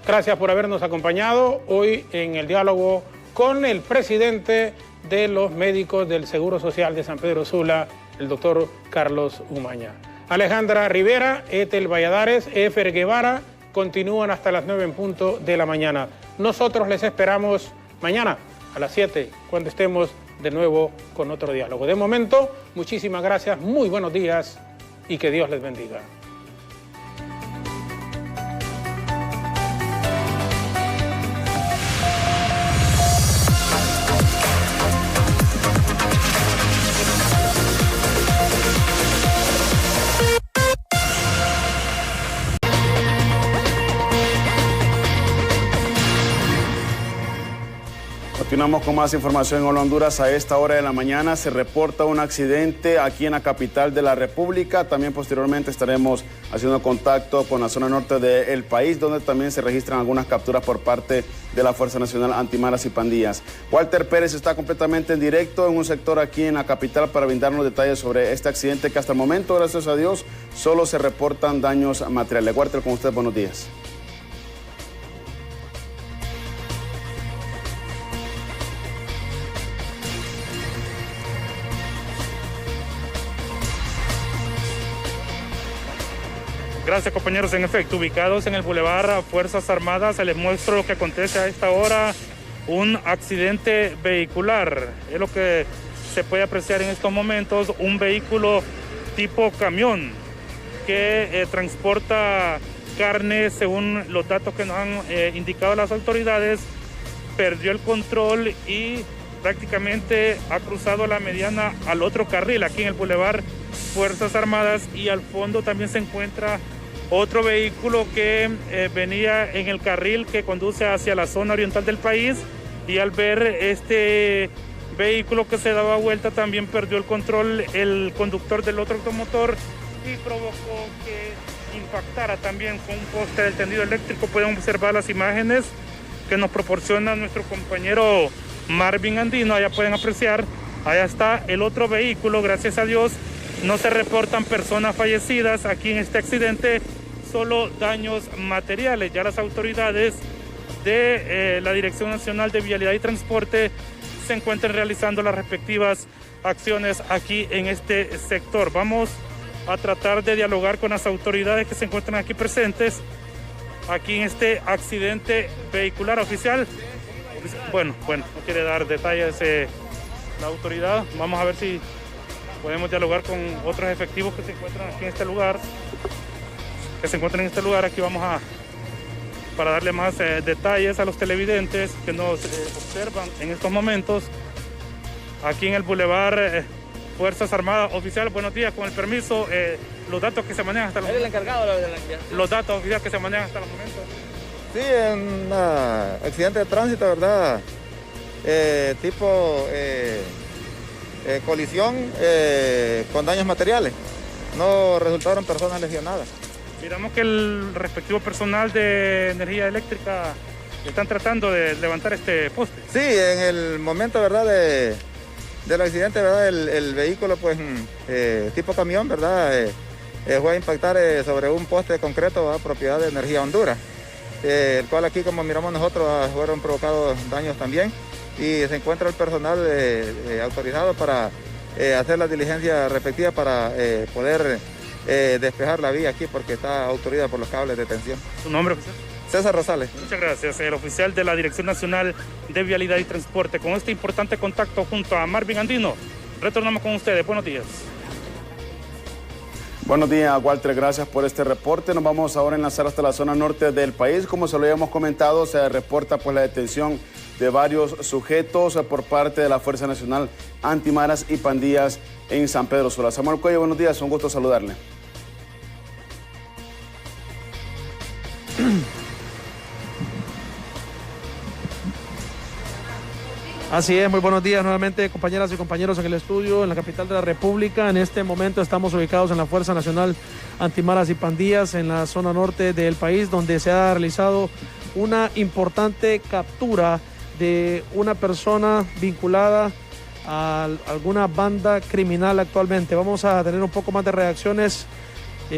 S3: Gracias por habernos acompañado hoy en el diálogo con el presidente de los médicos del Seguro Social de San Pedro Sula, el doctor Carlos Umaña. Alejandra Rivera, Ethel Valladares, Efer Guevara continúan hasta las 9 en punto de la mañana. Nosotros les esperamos mañana a las 7 cuando estemos de nuevo con otro diálogo. De momento, muchísimas gracias, muy buenos días y que Dios les bendiga.
S5: Continuamos con más información en Honduras. A esta hora de la mañana se reporta un accidente aquí en la capital de la República. También posteriormente estaremos haciendo contacto con la zona norte del país, donde también se registran algunas capturas por parte de la Fuerza Nacional Antimaras y Pandillas. Walter Pérez está completamente en directo en un sector aquí en la capital para brindarnos detalles sobre este accidente que hasta el momento, gracias a Dios, solo se reportan daños materiales. Walter, con usted, buenos días.
S8: Gracias, compañeros. En efecto, ubicados en el Boulevard Fuerzas Armadas, les muestro lo que acontece a esta hora, un accidente vehicular. Es lo que se puede apreciar en estos momentos, un vehículo tipo camión que transporta carne, según los datos que nos han indicado las autoridades, perdió el control y prácticamente ha cruzado la mediana al otro carril, aquí en el Boulevard Fuerzas Armadas, y al fondo también se encuentra otro vehículo que venía en el carril que conduce hacia la zona oriental del país, y al ver este vehículo que se daba vuelta también perdió el control el conductor del otro automotor y provocó que impactara también con un poste del tendido eléctrico. Pueden observar las imágenes que nos proporciona nuestro compañero Marvin Andino. Allá pueden apreciar, allá está el otro vehículo. Gracias a Dios no se reportan personas fallecidas aquí en este accidente, solo daños materiales. Ya las autoridades de la Dirección Nacional de Vialidad y Transporte se encuentran realizando las respectivas acciones aquí en este sector. Vamos a tratar de dialogar con las autoridades que se encuentran aquí presentes, aquí en este accidente vehicular. Oficial, bueno, no quiere dar detalles la autoridad. Vamos a ver si podemos dialogar con otros efectivos que se encuentran aquí en este lugar. Aquí vamos para darle más detalles a los televidentes que nos observan en estos momentos aquí en el Boulevard Fuerzas Armadas. Oficial, buenos días, con el permiso, los datos que se manejan hasta el momento.
S10: ¿Eres el encargado de
S8: los datos, oficial, que se manejan hasta el momento?
S10: Sí, en un accidente de tránsito, ¿verdad? Tipo colisión con daños materiales. No resultaron personas lesionadas.
S8: Miramos que el respectivo personal de energía eléctrica están tratando de levantar este poste.
S10: Sí, en el momento, ¿verdad?, del accidente, ¿verdad?, el vehículo, pues, tipo camión, ¿verdad?, fue a impactar sobre un poste de concreto, ¿verdad?, propiedad de Energía Honduras, el cual aquí, como miramos nosotros, fueron provocados daños también, y se encuentra el personal autorizado para hacer las diligencias respectivas para poder despejar la vía aquí, porque está autorizada por los cables de tensión.
S8: ¿Su nombre, oficial?
S10: César Rosales.
S8: Muchas gracias, el oficial de la Dirección Nacional de Vialidad y Transporte. Con este importante contacto junto a Marvin Andino, retornamos con ustedes. Buenos días.
S5: Buenos días, Walter, gracias por este reporte. Nos vamos ahora a enlazar hasta la zona norte del país. Como se lo habíamos comentado, se reporta pues la detención de varios sujetos por parte de la Fuerza Nacional Antimaras y Pandillas en San Pedro Sula. Samuel Cuello, buenos días, un gusto saludarle.
S6: Así es, muy buenos días nuevamente, compañeras y compañeros en el estudio, en la capital de la República. En este momento estamos ubicados en la Fuerza Nacional Antimaras y Pandillas, en la zona norte del país, donde se ha realizado una importante captura de una persona vinculada a alguna banda criminal actualmente. Vamos a tener un poco más de reacciones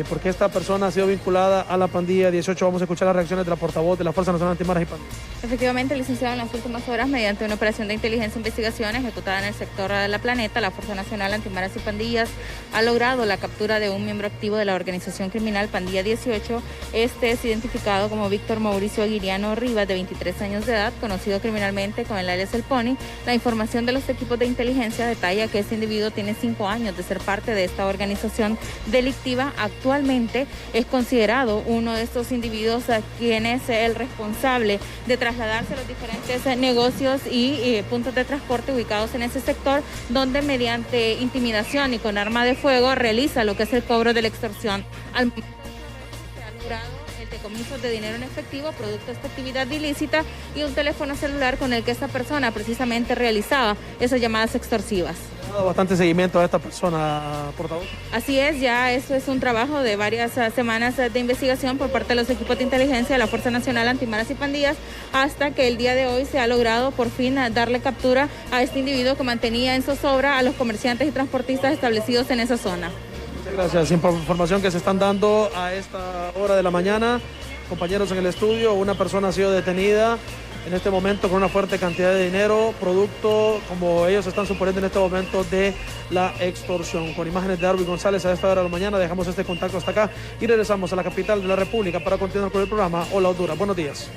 S6: porque esta persona ha sido vinculada a la pandilla 18. Vamos a escuchar las reacciones de la portavoz de la Fuerza Nacional Antimaras y Pandillas.
S11: Efectivamente, licenciado, en las últimas horas, mediante una operación de inteligencia e investigación ejecutada en el sector de La Planeta, la Fuerza Nacional Antimaras y Pandillas ha logrado la captura de un miembro activo de la organización criminal Pandilla 18. Este es identificado como Víctor Mauricio Aguiriano Rivas, de 23 años de edad, conocido criminalmente con el alias El Pony. La información de los equipos de inteligencia detalla que este individuo tiene 5 años de ser parte de esta organización delictiva. Actualmente es considerado uno de estos individuos a quien es el responsable de trasladarse a los diferentes negocios y puntos de transporte ubicados en ese sector, donde mediante intimidación y con arma de fuego realiza lo que es el cobro de la extorsión. Al momento de se ha logrado el decomiso de dinero en efectivo, producto de esta actividad ilícita, y un teléfono celular con el que esta persona precisamente realizaba esas llamadas extorsivas.
S6: Ha dado bastante seguimiento a esta persona, portavoz.
S11: Así es, ya esto es un trabajo de varias semanas de investigación por parte de los equipos de inteligencia de la Fuerza Nacional Antimaras y Pandillas, hasta que el día de hoy se ha logrado por fin darle captura a este individuo que mantenía en zozobra a los comerciantes y transportistas establecidos en esa zona.
S6: Muchas gracias. Información que se están dando a esta hora de la mañana. Compañeros en el estudio, una persona ha sido detenida en este momento con una fuerte cantidad de dinero, producto, como ellos están suponiendo en este momento, de la extorsión. Con imágenes de Darwin González a esta hora de la mañana, dejamos este contacto hasta acá y regresamos a la capital de la República para continuar con el programa Hola Honduras. Buenos días.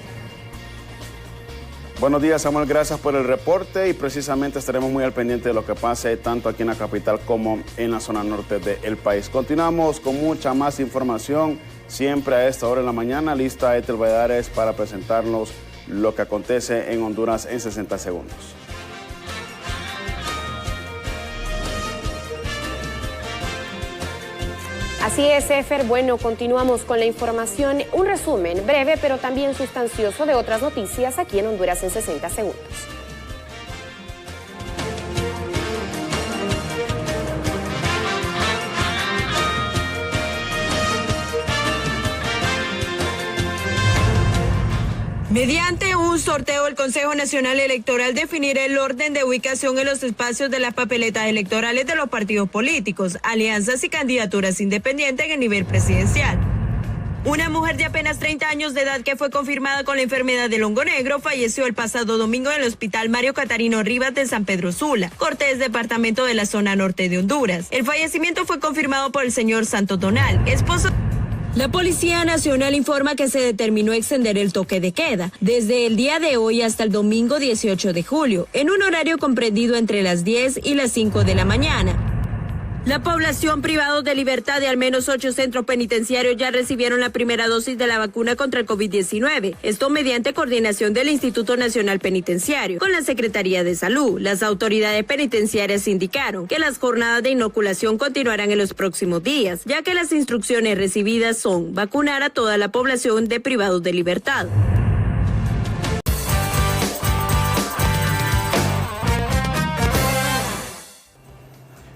S5: Buenos días, Samuel, gracias por el reporte y precisamente estaremos muy al pendiente de lo que pase tanto aquí en la capital como en la zona norte del país. Continuamos con mucha más información, siempre a esta hora de la mañana. Lista Ethel Valladares para presentarnos lo que acontece en Honduras en 60 segundos.
S4: Así es, Efer. Bueno, continuamos con la información. Un resumen breve, pero también sustancioso de otras noticias aquí en Honduras en 60 segundos.
S12: Mediante un sorteo, el Consejo Nacional Electoral definirá el orden de ubicación en los espacios de las papeletas electorales de los partidos políticos, alianzas y candidaturas independientes en el nivel presidencial. Una mujer de apenas 30 años de edad que fue confirmada con la enfermedad del hongo negro falleció el pasado domingo en el Hospital Mario Catarino Rivas de San Pedro Sula, Cortés, departamento de la zona norte de Honduras. El fallecimiento fue confirmado por el señor Santo Donal, esposo. La Policía Nacional informa que se determinó extender el toque de queda desde el día de hoy hasta el domingo 18 de julio, en un horario comprendido entre las 10 y las 5 de la mañana. La población privada de libertad de al menos 8 centros penitenciarios ya recibieron la primera dosis de la vacuna contra el COVID-19. Esto mediante coordinación del Instituto Nacional Penitenciario con la Secretaría de Salud. Las autoridades penitenciarias indicaron que las jornadas de inoculación continuarán en los próximos días, ya que las instrucciones recibidas son vacunar a toda la población de privados de libertad.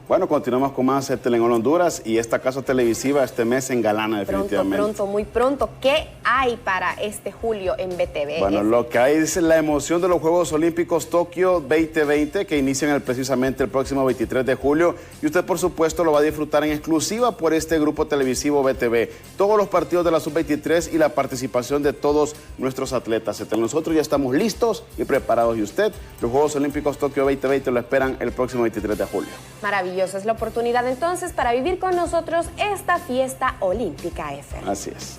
S5: Bueno, continuamos con más Telenor Honduras y esta casa televisiva este mes engalana definitivamente.
S4: Muy pronto. ¿Qué hay para este julio en BTV?
S5: Bueno, lo que hay es la emoción de los Juegos Olímpicos Tokio 2020 que inician precisamente el próximo 23 de julio y usted por supuesto lo va a disfrutar en exclusiva por este grupo televisivo BTV. Todos los partidos de la Sub-23 y la participación de todos nuestros atletas. Nosotros ya estamos listos y preparados y usted, los Juegos Olímpicos Tokio 2020 lo esperan el próximo 23 de julio.
S4: Maravilloso. Es la oportunidad entonces para vivir con nosotros esta fiesta olímpica, Efer.
S5: Así es.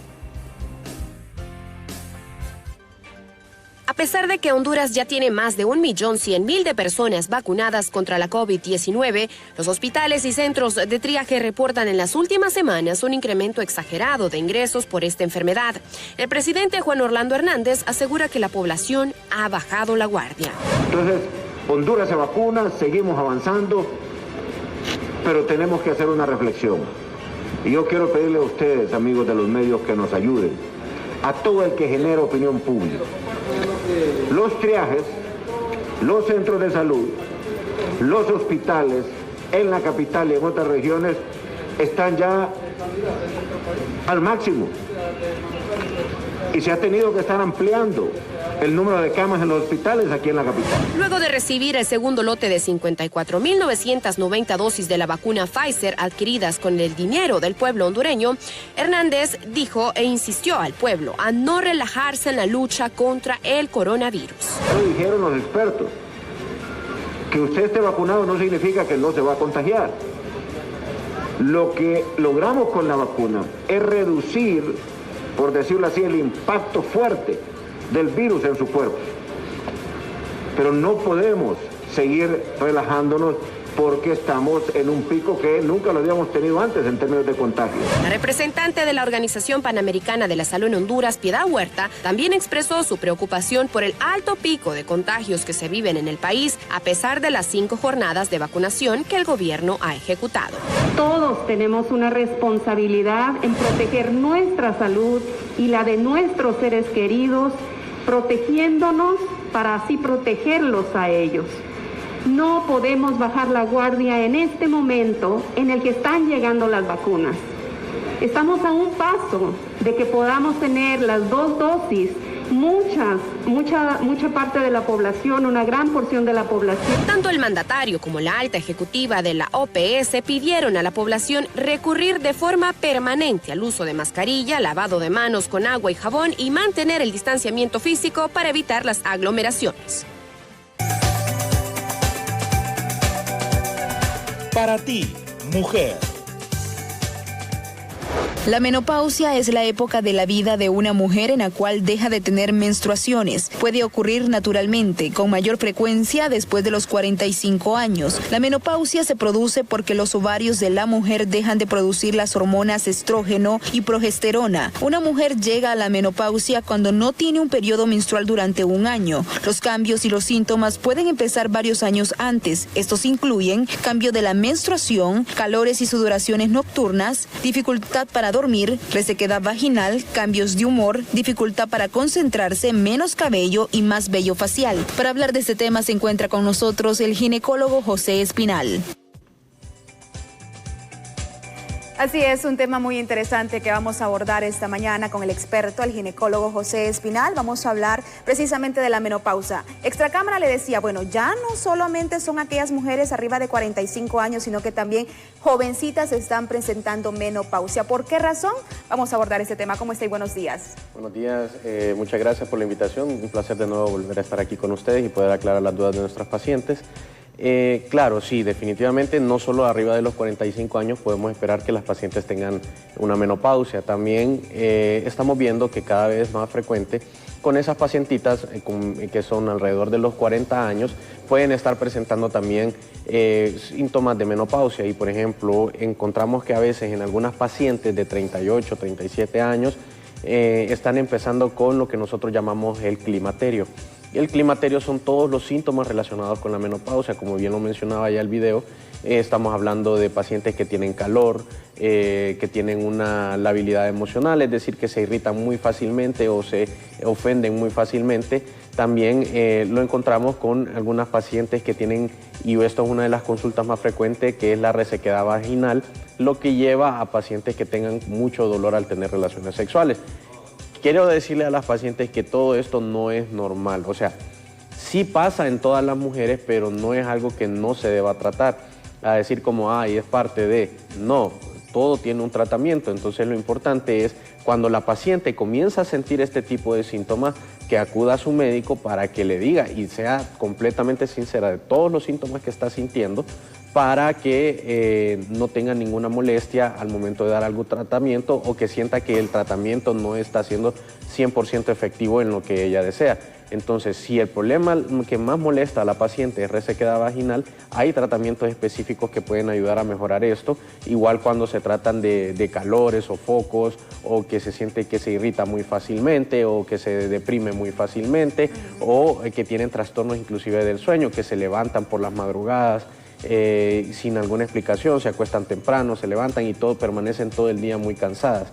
S4: A pesar de que Honduras ya tiene más de 1.100.000 de personas vacunadas contra la COVID-19, los hospitales y centros de triaje reportan en las últimas semanas un incremento exagerado de ingresos por esta enfermedad. El presidente Juan Orlando Hernández asegura que la población ha bajado la guardia.
S13: Entonces, Honduras se vacuna, seguimos avanzando, pero tenemos que hacer una reflexión. Y yo quiero pedirle a ustedes, amigos de los medios, que nos ayuden, a todo el que genera opinión pública. Los triajes, los centros de salud, los hospitales en la capital y en otras regiones están ya al máximo. Y se ha tenido que estar ampliando el número de camas en los hospitales aquí en la capital.
S4: Luego de recibir el segundo lote de 54.990 dosis de la vacuna Pfizer adquiridas con el dinero del pueblo hondureño, Hernández dijo e insistió al pueblo a no relajarse en la lucha contra el coronavirus.
S13: Lo dijeron los expertos, que usted esté vacunado no significa que no se va a contagiar. Lo que logramos con la vacuna es reducir, por decirlo así, el impacto fuerte del virus en su cuerpo. Pero no podemos seguir relajándonos porque estamos en un pico que nunca lo habíamos tenido antes en términos de contagio.
S4: La representante de la Organización Panamericana de la Salud en Honduras, Piedad Huerta, también expresó su preocupación por el alto pico de contagios que se viven en el país, a pesar de las 5 jornadas de vacunación que el gobierno ha ejecutado.
S14: Todos tenemos una responsabilidad en proteger nuestra salud y la de nuestros seres queridos, protegiéndonos para así protegerlos a ellos. No podemos bajar la guardia en este momento en el que están llegando las vacunas. Estamos a un paso de que podamos tener las 2 dosis mucha parte de la población, una gran porción de la población.
S15: Tanto el mandatario como la alta ejecutiva de la OPS pidieron a la población recurrir de forma permanente al uso de mascarilla, lavado de manos con agua y jabón y mantener el distanciamiento físico para evitar las aglomeraciones.
S16: Para ti, mujer.
S17: La menopausia es la época de la vida de una mujer en la cual deja de tener menstruaciones. Puede ocurrir naturalmente, con mayor frecuencia después de los 45 años. La menopausia se produce porque los ovarios de la mujer dejan de producir las hormonas estrógeno y progesterona. Una mujer llega a la menopausia cuando no tiene un periodo menstrual durante un año. Los cambios y los síntomas pueden empezar varios años antes. Estos incluyen cambio de la menstruación, calores y sudoraciones nocturnas, dificultad para dormir, resequedad vaginal, cambios de humor, dificultad para concentrarse, menos cabello y más vello facial. Para hablar de este tema se encuentra con nosotros el ginecólogo José Espinal.
S2: Así es, un tema muy interesante que vamos a abordar esta mañana con el experto, el ginecólogo José Espinal. Vamos a hablar precisamente de la menopausia. Extracámara le decía, bueno, ya no solamente son aquellas mujeres arriba de 45 años, sino que también jovencitas están presentando menopausia. ¿Por qué razón? Vamos a abordar este tema. ¿Cómo está y buenos días?
S18: Buenos días, muchas gracias por la invitación. Un placer de nuevo volver a estar aquí con ustedes y poder aclarar las dudas de nuestros pacientes. Claro, sí, definitivamente no solo arriba de los 45 años podemos esperar que las pacientes tengan una menopausia. También estamos viendo que cada vez más frecuente con esas pacientitas que son alrededor de los 40 años pueden estar presentando también síntomas de menopausia. Y por ejemplo, encontramos que a veces en algunas pacientes de 38, 37 años están empezando con lo que nosotros llamamos el climaterio. Y el climaterio son todos los síntomas relacionados con la menopausia, como bien lo mencionaba ya el video. Estamos hablando de pacientes que tienen calor, que tienen una labilidad emocional, es decir, que se irritan muy fácilmente o se ofenden muy fácilmente. También lo encontramos con algunas pacientes que tienen, y esto es una de las consultas más frecuentes, que es la resequedad vaginal, lo que lleva a pacientes que tengan mucho dolor al tener relaciones sexuales. Quiero decirle a las pacientes que todo esto no es normal, o sea, sí pasa en todas las mujeres, pero no es algo que no se deba tratar. A decir como, ay, es parte de, no, todo tiene un tratamiento. Entonces lo importante es cuando la paciente comienza a sentir este tipo de síntomas, que acuda a su médico para que le diga y sea completamente sincera de todos los síntomas que está sintiendo, para que no tenga ninguna molestia al momento de dar algún tratamiento o que sienta que el tratamiento no está siendo 100% efectivo en lo que ella desea. Entonces, si el problema que más molesta a la paciente es resequedad vaginal, hay tratamientos específicos que pueden ayudar a mejorar esto. Igual cuando se tratan de calores o focos, o que se siente que se irrita muy fácilmente, o que se deprime muy fácilmente, o que tienen trastornos inclusive del sueño, que se levantan por las madrugadas, sin alguna explicación, se acuestan temprano, se levantan y permanecen todo el día muy cansadas.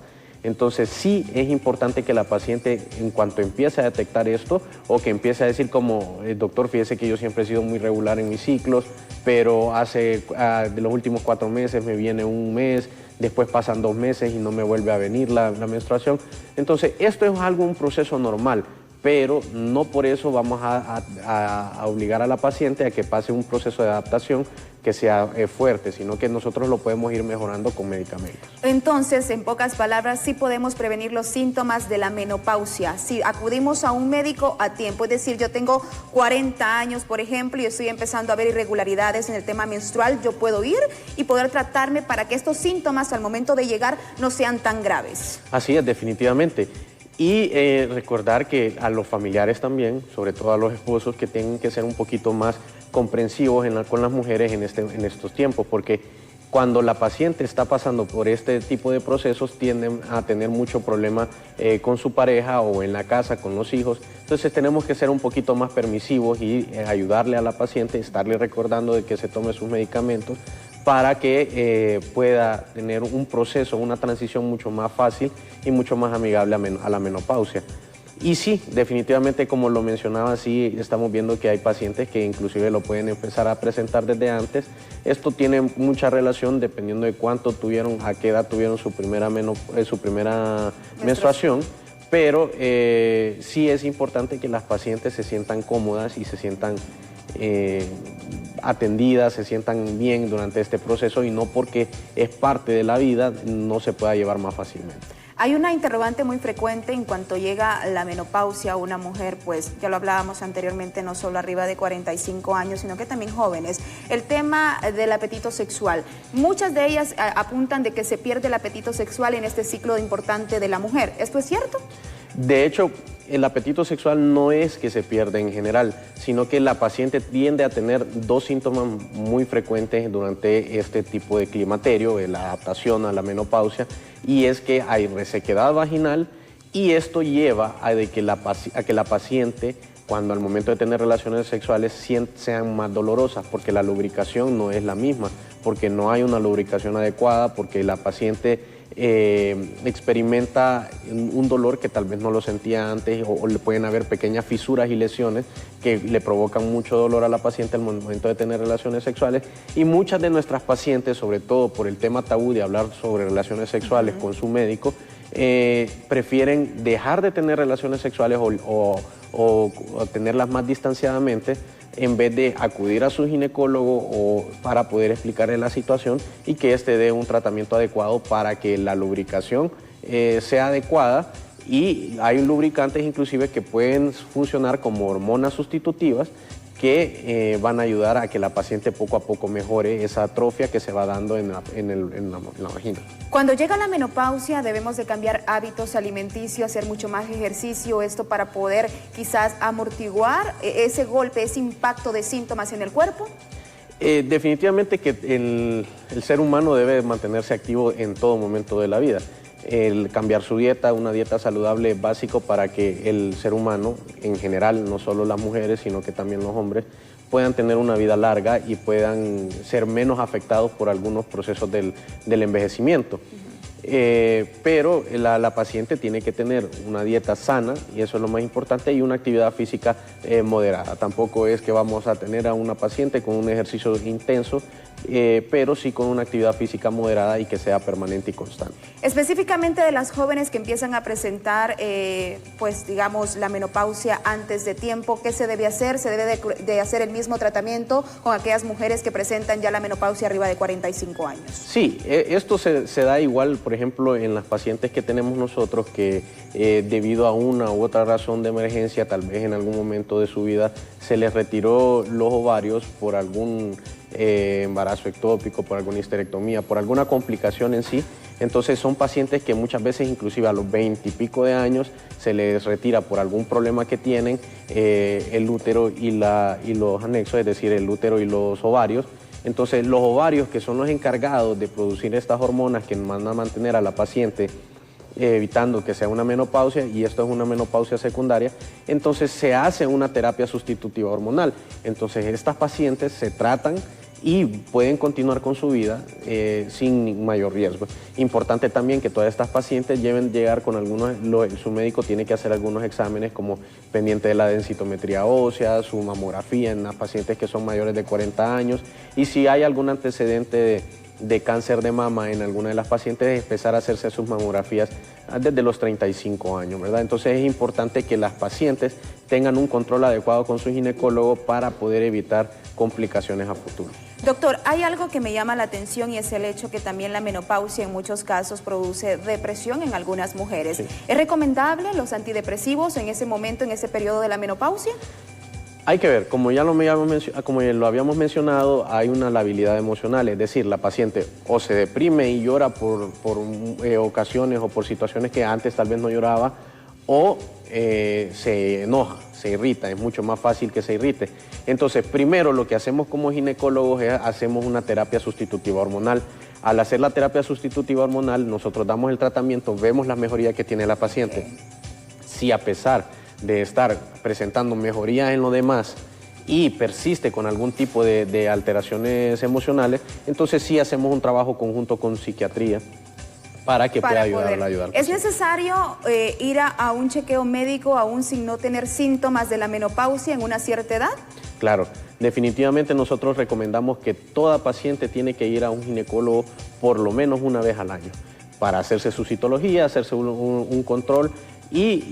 S18: Entonces sí es importante que la paciente, en cuanto empiece a detectar esto, o que empiece a decir como, doctor, fíjese que yo siempre he sido muy regular en mis ciclos, pero de los últimos 4 meses me viene un mes, después pasan 2 meses y no me vuelve a venir la menstruación. Entonces esto es un proceso normal, pero no por eso vamos a obligar a la paciente a que pase un proceso de adaptación que sea fuerte, sino que nosotros lo podemos ir mejorando con medicamentos.
S2: Entonces, en pocas palabras, sí podemos prevenir los síntomas de la menopausia si acudimos a un médico a tiempo. Es decir, yo tengo 40 años, por ejemplo, y estoy empezando a ver irregularidades en el tema menstrual, yo puedo ir y poder tratarme para que estos síntomas al momento de llegar no sean tan graves.
S18: Así es, definitivamente. Y recordar que a los familiares también, sobre todo a los esposos, que tienen que ser un poquito más comprensivos con las mujeres en estos tiempos, porque cuando la paciente está pasando por este tipo de procesos tienden a tener mucho problema con su pareja o en la casa con los hijos. Entonces tenemos que ser un poquito más permisivos y ayudarle a la paciente, estarle recordando de que se tome sus medicamentos para que pueda tener un proceso, una transición mucho más fácil y mucho más amigable a la menopausia. Y sí, definitivamente, como lo mencionaba, sí estamos viendo que hay pacientes que inclusive lo pueden empezar a presentar desde antes. Esto tiene mucha relación dependiendo de cuánto tuvieron, a qué edad tuvieron su primera menstruación, pero sí es importante que las pacientes se sientan cómodas y se sientan atendidas, se sientan bien durante este proceso y no porque es parte de la vida no se pueda llevar más fácilmente.
S2: Hay una interrogante muy frecuente en cuanto llega la menopausia a una mujer, pues ya lo hablábamos anteriormente, no solo arriba de 45 años, sino que también jóvenes. El tema del apetito sexual. Muchas de ellas apuntan de que se pierde el apetito sexual en este ciclo importante de la mujer. ¿Esto es cierto?
S18: De hecho, el apetito sexual no es que se pierda en general, sino que la paciente tiende a tener dos síntomas muy frecuentes durante este tipo de climaterio, la adaptación a la menopausia, y es que hay resequedad vaginal y esto lleva a que la paciente, cuando al momento de tener relaciones sexuales, sean más dolorosas, porque la lubricación no es la misma, porque no hay una lubricación adecuada, porque la paciente experimenta un dolor que tal vez no lo sentía antes o le pueden haber pequeñas fisuras y lesiones que le provocan mucho dolor a la paciente al momento de tener relaciones sexuales y muchas de nuestras pacientes, sobre todo por el tema tabú de hablar sobre relaciones sexuales con su médico, prefieren dejar de tener relaciones sexuales o tenerlas más distanciadamente en vez de acudir a su ginecólogo para poder explicarle la situación y que éste dé un tratamiento adecuado para que la lubricación sea adecuada. Y hay lubricantes inclusive que pueden funcionar como hormonas sustitutivas que van a ayudar a que la paciente poco a poco mejore esa atrofia que se va dando en la vagina.
S2: Cuando llega la menopausia debemos de cambiar hábitos alimenticios, hacer mucho más ejercicio, esto para poder quizás amortiguar ese golpe, ese impacto de síntomas en el cuerpo.
S18: Definitivamente que el ser humano debe mantenerse activo en todo momento de la vida. El cambiar su dieta, una dieta saludable es básico para que el ser humano, en general, no solo las mujeres, sino que también los hombres, puedan tener una vida larga y puedan ser menos afectados por algunos procesos del envejecimiento. Pero la paciente tiene que tener una dieta sana, y eso es lo más importante, y una actividad física moderada. Tampoco es que vamos a tener a una paciente con un ejercicio intenso, pero sí con una actividad física moderada y que sea permanente y constante.
S2: Específicamente de las jóvenes que empiezan a presentar, pues digamos, la menopausia antes de tiempo, ¿qué se debe hacer? ¿Se debe de hacer el mismo tratamiento con aquellas mujeres que presentan ya la menopausia arriba de 45 años? Sí,
S18: esto se da igual, por ejemplo, en las pacientes que tenemos nosotros que debido a una u otra razón de emergencia, tal vez en algún momento de su vida, se les retiró los ovarios por algún embarazo ectópico, por alguna histerectomía, por alguna complicación en sí. Entonces son pacientes que muchas veces, inclusive a los 20 y pico de años, se les retira por algún problema que tienen el útero y los anexos, es decir, el útero y los ovarios. Entonces los ovarios, que son los encargados de producir estas hormonas que van a mantener a la paciente evitando que sea una menopausia, y esto es una menopausia secundaria, entonces se hace una terapia sustitutiva hormonal. Entonces estas pacientes se tratan y pueden continuar con su vida sin mayor riesgo. Importante también que todas estas pacientes deben llegar con su médico tiene que hacer algunos exámenes como pendiente de la densitometría ósea, su mamografía en las pacientes que son mayores de 40 años, y si hay algún antecedente de cáncer de mama en alguna de las pacientes, empezar a hacerse sus mamografías desde los 35 años, ¿verdad? Entonces es importante que las pacientes tengan un control adecuado con su ginecólogo para poder evitar complicaciones a futuro.
S2: Doctor, hay algo que me llama la atención y es el hecho que también la menopausia en muchos casos produce depresión en algunas mujeres. Sí. ¿Es recomendable los antidepresivos en ese momento, en ese periodo de la menopausia?
S18: Hay que ver, como ya lo habíamos mencionado, hay una labilidad emocional, es decir, la paciente o se deprime y llora por ocasiones o por situaciones que antes tal vez no lloraba, o se enoja, se irrita, es mucho más fácil que se irrite. Entonces, primero lo que hacemos como ginecólogos es hacemos una terapia sustitutiva hormonal. Al hacer la terapia sustitutiva hormonal, nosotros damos el tratamiento, vemos la mejoría que tiene la paciente. Si a pesar de estar presentando mejoría en lo demás y persiste con algún tipo de alteraciones emocionales, entonces sí hacemos un trabajo conjunto con psiquiatría para que pueda ayudar.
S2: ¿Es necesario ir a un chequeo médico aún sin no tener síntomas de la menopausia en una cierta edad?
S18: Claro, definitivamente nosotros recomendamos que toda paciente tiene que ir a un ginecólogo por lo menos una vez al año para hacerse su citología, hacerse un control y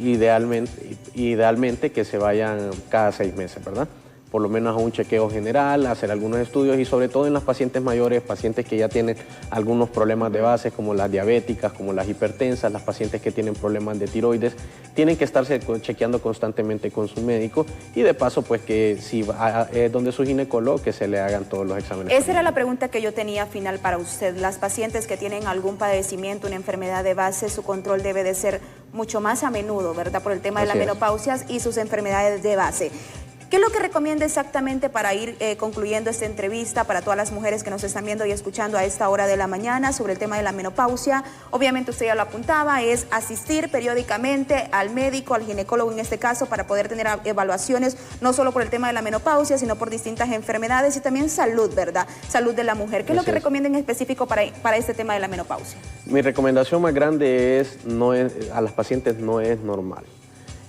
S18: idealmente que se vayan cada 6 meses, ¿verdad? Por lo menos a un chequeo general, hacer algunos estudios y sobre todo en las pacientes mayores, pacientes que ya tienen algunos problemas de base como las diabéticas, como las hipertensas, las pacientes que tienen problemas de tiroides, tienen que estarse chequeando constantemente con su médico y de paso pues que si va donde su ginecólogo que se le hagan todos los exámenes.
S2: Esa era la pregunta que yo tenía final para usted. Las pacientes que tienen algún padecimiento, una enfermedad de base, su control debe de ser mucho más a menudo, ¿verdad? Por el tema de las menopausias y sus enfermedades de base. ¿Qué es lo que recomienda exactamente para ir concluyendo esta entrevista para todas las mujeres que nos están viendo y escuchando a esta hora de la mañana sobre el tema de la menopausia? Obviamente usted ya lo apuntaba, es asistir periódicamente al médico, al ginecólogo en este caso, para poder tener evaluaciones, no solo por el tema de la menopausia, sino por distintas enfermedades y también salud, ¿verdad? Salud de la mujer. ¿Qué es lo que recomienda en específico para este tema de la menopausia?
S18: Mi recomendación más grande es, a las pacientes no es normal.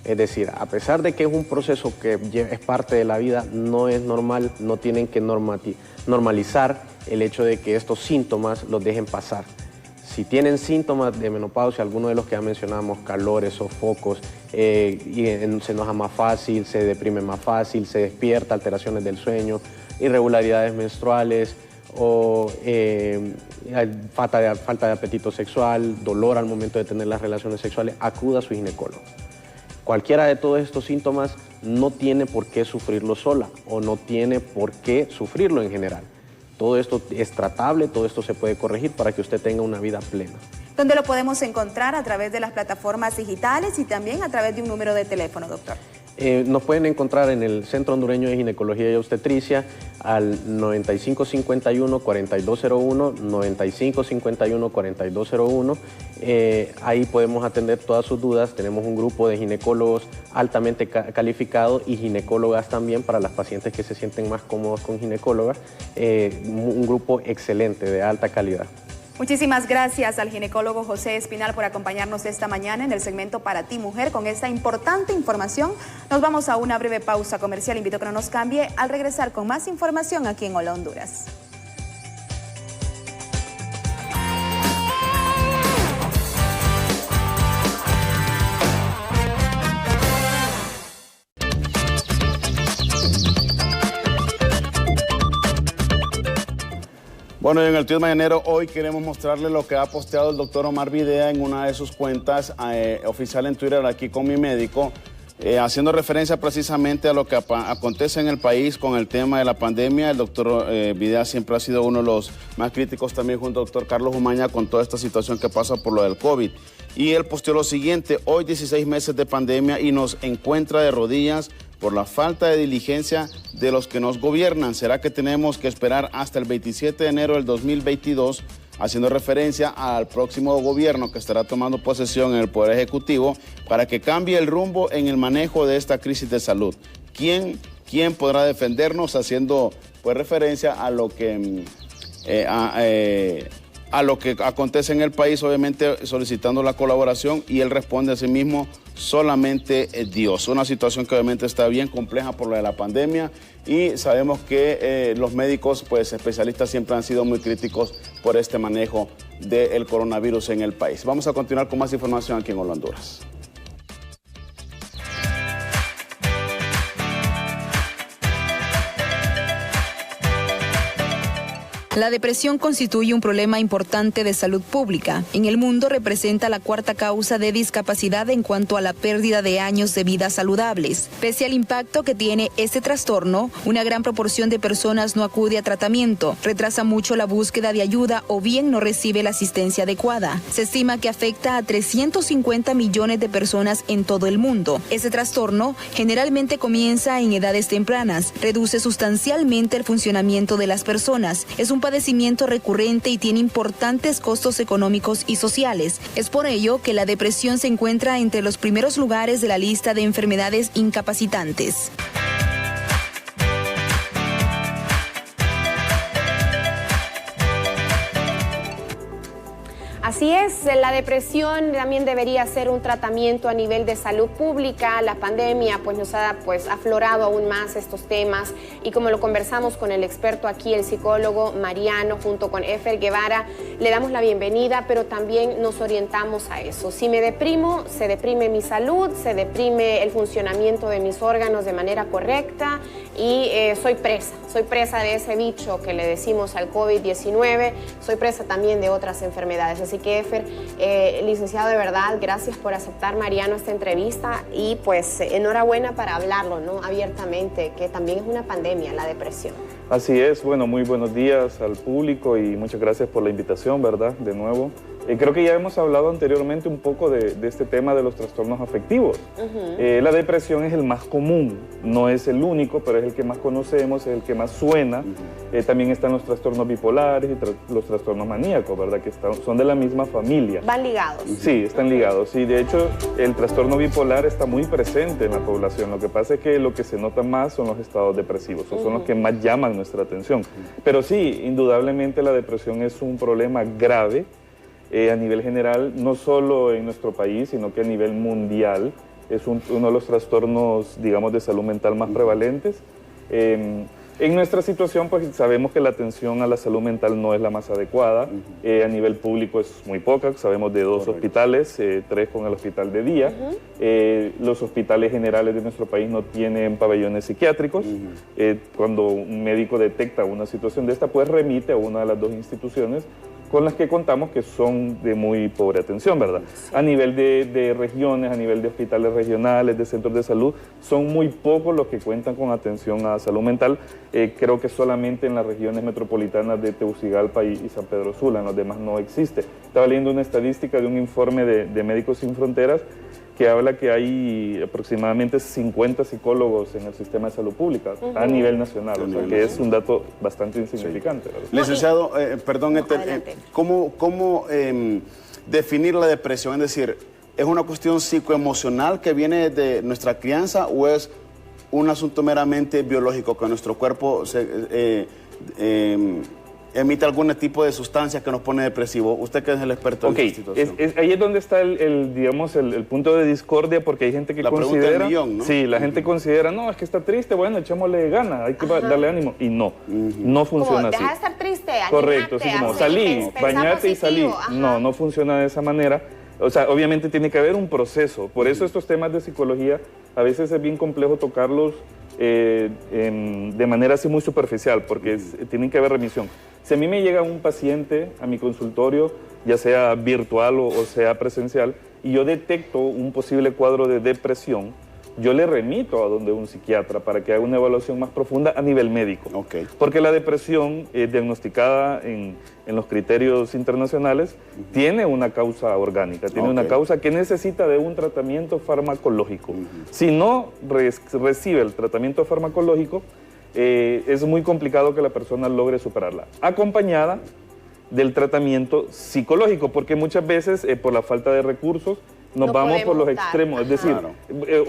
S18: Es decir, a pesar de que es un proceso que es parte de la vida, no es normal, no tienen que normalizar el hecho de que estos síntomas los dejen pasar. Si tienen síntomas de menopausia, algunos de los que ya mencionamos, calores, sofocos, se enoja más fácil, se deprime más fácil, se despierta, alteraciones del sueño, irregularidades menstruales, o falta de apetito sexual, dolor al momento de tener las relaciones sexuales, acuda a su ginecólogo. Cualquiera de todos estos síntomas no tiene por qué sufrirlo sola o no tiene por qué sufrirlo en general. Todo esto es tratable, todo esto se puede corregir para que usted tenga una vida plena.
S2: ¿Dónde lo podemos encontrar? A través de las plataformas digitales y también a través de un número de teléfono, doctor.
S18: Nos pueden encontrar en el Centro Hondureño de Ginecología y Obstetricia al 9551-4201, 9551-4201. Ahí podemos atender todas sus dudas. Tenemos un grupo de ginecólogos altamente calificados y ginecólogas también para las pacientes que se sienten más cómodos con ginecólogas. Un grupo excelente, de alta calidad.
S2: Muchísimas gracias al ginecólogo José Espinal por acompañarnos esta mañana en el segmento Para Ti Mujer con esta importante información. Nos vamos a una breve pausa comercial. Invito a que no nos cambie al regresar con más información aquí en Hola Honduras.
S5: Bueno, en el Tuit Mañanero hoy queremos mostrarle lo que ha posteado el doctor Omar Videa en una de sus cuentas oficial en Twitter, aquí con mi médico, haciendo referencia precisamente a lo que acontece en el país con el tema de la pandemia. El doctor Videa siempre ha sido uno de los más críticos también junto al doctor Carlos Umaña con toda esta situación que pasa por lo del COVID. Y él posteó lo siguiente: hoy 16 meses de pandemia y nos encuentra de rodillas por la falta de diligencia de los que nos gobiernan. ¿Será que tenemos que esperar hasta el 27 de enero del 2022? Haciendo referencia al próximo gobierno que estará tomando posesión en el Poder Ejecutivo para que cambie el rumbo en el manejo de esta crisis de salud. ¿Quién podrá defendernos? Haciendo pues referencia a lo que acontece en el país, obviamente solicitando la colaboración, y él responde a sí mismo: solamente Dios. Una situación que obviamente está bien compleja por lo de la pandemia, y sabemos que los médicos, pues especialistas, siempre han sido muy críticos por este manejo del coronavirus en el país. Vamos a continuar con más información aquí en Hola Honduras.
S17: La depresión constituye un problema importante de salud pública. En el mundo representa la cuarta causa de discapacidad en cuanto a la pérdida de años de vida saludables. Pese al impacto que tiene este trastorno, una gran proporción de personas no acude a tratamiento, retrasa mucho la búsqueda de ayuda o bien no recibe la asistencia adecuada. Se estima que afecta a 350 millones de personas en todo el mundo. Este trastorno generalmente comienza en edades tempranas, reduce sustancialmente el funcionamiento de las personas. Es un padecimiento recurrente y tiene importantes costos económicos y sociales. Es por ello que la depresión se encuentra entre los primeros lugares de la lista de enfermedades incapacitantes.
S4: Así es, la depresión también debería ser un tratamiento a nivel de salud pública. La pandemia pues nos ha aflorado aún más estos temas y como lo conversamos con el experto aquí, el psicólogo Mariano, junto con Efer Guevara, le damos la bienvenida, pero también nos orientamos a eso. Si me deprimo, se deprime mi salud, se deprime el funcionamiento de mis órganos de manera correcta y soy presa de ese bicho que le decimos al COVID-19, soy presa también de otras enfermedades. Así que, Efer, licenciado, de verdad, gracias por aceptar, Mariano, esta entrevista y pues enhorabuena para hablarlo, ¿no? Abiertamente, que también es una pandemia, la depresión.
S19: Así es, bueno, muy buenos días al público y muchas gracias por la invitación, ¿verdad? De nuevo. Creo que ya hemos hablado anteriormente un poco de este tema de los trastornos afectivos. La depresión es el más común, no es el único, pero es el que más conocemos, es el que más suena. También están los trastornos bipolares y los trastornos maníacos, ¿verdad? Que son de la misma familia.
S4: ¿Van ligados?
S19: Sí, están ligados. Y de hecho, el trastorno bipolar está muy presente en la población. Lo que pasa es que lo que se nota más son los estados depresivos, o son los que más llaman nuestra atención. Pero sí, indudablemente la depresión es un problema grave a nivel general, no solo en nuestro país, sino que a nivel mundial. Es uno de los trastornos, digamos, de salud mental más prevalentes. En nuestra situación, pues sabemos que la atención a la salud mental no es la más adecuada. A nivel público es muy poca, sabemos de 2 hospitales, 3 con el hospital de día. Los hospitales generales de nuestro país no tienen pabellones psiquiátricos. Cuando un médico detecta una situación de esta, pues remite a una de las 2 instituciones con las que contamos que son de muy pobre atención, ¿verdad? Sí. A nivel de regiones, a nivel de hospitales regionales, de centros de salud, son muy pocos los que cuentan con atención a salud mental. Creo que solamente en las regiones metropolitanas de Tegucigalpa y San Pedro Sula, en los demás no existe. Estaba leyendo una estadística de un informe de Médicos Sin Fronteras que habla que hay aproximadamente 50 psicólogos en el sistema de salud pública a nivel nacional, o sea que es un dato bastante insignificante.
S5: Sí. Licenciado, perdón, ¿cómo definir la depresión? Es decir, ¿es una cuestión psicoemocional que viene de nuestra crianza o es un asunto meramente biológico, que nuestro cuerpo emite algún tipo de sustancia que nos pone depresivo? Usted que es el experto en esta situación.
S19: Ahí es donde está el punto de discordia, porque hay gente que considera... La millón, ¿no? Sí, la gente considera, no, es que está triste, bueno, echémosle ganas, hay que darle ánimo. Y no, no funciona así.
S4: Deja de estar triste, anímate.
S19: Correcto, sí, como salí, bañate y salí. No, no funciona de esa manera. O sea, obviamente tiene que haber un proceso. Por eso estos temas de psicología a veces es bien complejo tocarlos de manera así muy superficial, porque tienen que haber remisión. Si a mí me llega un paciente a mi consultorio, ya sea virtual o sea presencial, y yo detecto un posible cuadro de depresión, yo le remito a donde un psiquiatra para que haga una evaluación más profunda a nivel médico. Porque la depresión, diagnosticada en los criterios internacionales, tiene una causa orgánica, tiene una causa que necesita de un tratamiento farmacológico. Si no recibe el tratamiento farmacológico, es muy complicado que la persona logre superarla, acompañada del tratamiento psicológico, porque muchas veces por la falta de recursos nos vamos por los extremos, es decir,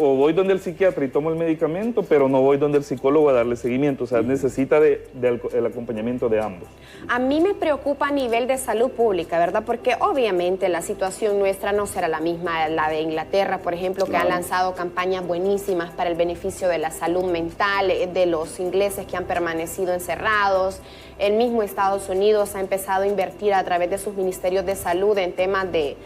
S19: o voy donde el psiquiatra y tomo el medicamento, pero no voy donde el psicólogo a darle seguimiento, o sea, necesita el acompañamiento de ambos.
S4: A mí me preocupa a nivel de salud pública, ¿verdad? Porque obviamente la situación nuestra no será la misma, la de Inglaterra, por ejemplo, que han lanzado campañas buenísimas para el beneficio de la salud mental, de los ingleses que han permanecido encerrados. El mismo Estados Unidos ha empezado a invertir a través de sus ministerios de salud en temas de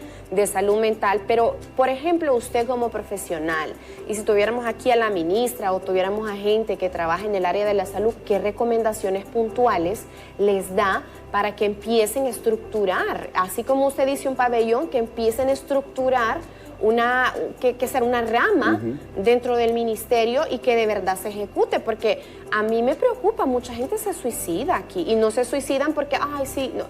S4: salud mental, pero por ejemplo usted como profesional, y si tuviéramos aquí a la ministra o tuviéramos a gente que trabaja en el área de la salud, ¿qué recomendaciones puntuales les da para que empiecen a estructurar, así como usted dice un pabellón, que empiecen a estructurar que sea una rama dentro del ministerio y que de verdad se ejecute? Porque a mí me preocupa, mucha gente se suicida aquí y no se suicidan porque, ay, sí, no,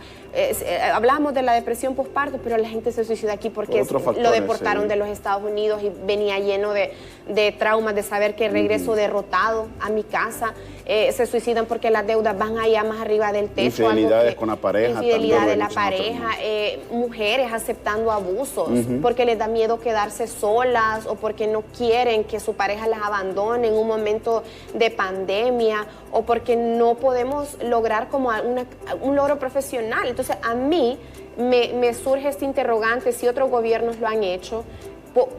S4: hablamos de la depresión postparto, pero la gente se suicida aquí porque lo deportaron de los Estados Unidos y venía lleno de traumas, de saber que regreso derrotado a mi casa. se suicidan porque las deudas van allá más arriba del techo.
S5: Infidelidades con la pareja.
S4: Infidelidad de la pareja, mujeres aceptando abusos porque les da miedo quedarse solas o porque no quieren que su pareja las abandone en un momento de pandemia o porque no podemos lograr como un logro profesional. Entonces a mí me surge este interrogante, si otros gobiernos lo han hecho,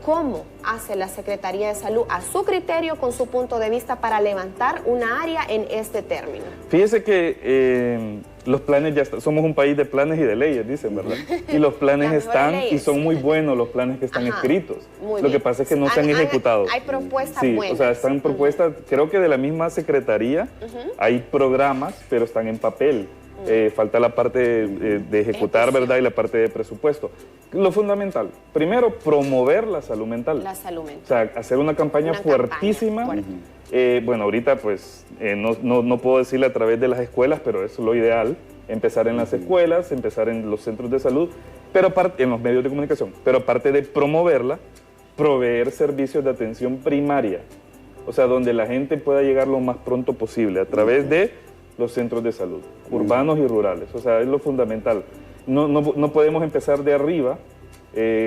S4: ¿cómo hace la Secretaría de Salud a su criterio, con su punto de vista, para levantar una área en este término?
S19: Fíjese que los planes ya están, somos un país de planes y de leyes, dicen, ¿verdad? Y los planes están y son muy buenos los planes que están escritos. Lo que pasa es que no se han ejecutado.
S4: Hay propuestas buenas.
S19: O sea, están propuestas, creo que de la misma Secretaría hay programas, pero están en papel. Falta la parte de ejecutar, ¿verdad? Y la parte de presupuesto. Lo fundamental, primero, promover la salud mental.
S4: La salud mental.
S19: O sea, hacer una campaña fuertísima. Bueno, ahorita pues no puedo decirle a través de las escuelas, pero eso es lo ideal. Empezar en las escuelas, empezar en los centros de salud, pero en los medios de comunicación. Pero aparte de promoverla, proveer servicios de atención primaria. O sea, donde la gente pueda llegar lo más pronto posible a través de los centros de salud, urbanos y rurales. O sea, es lo fundamental. No podemos empezar de arriba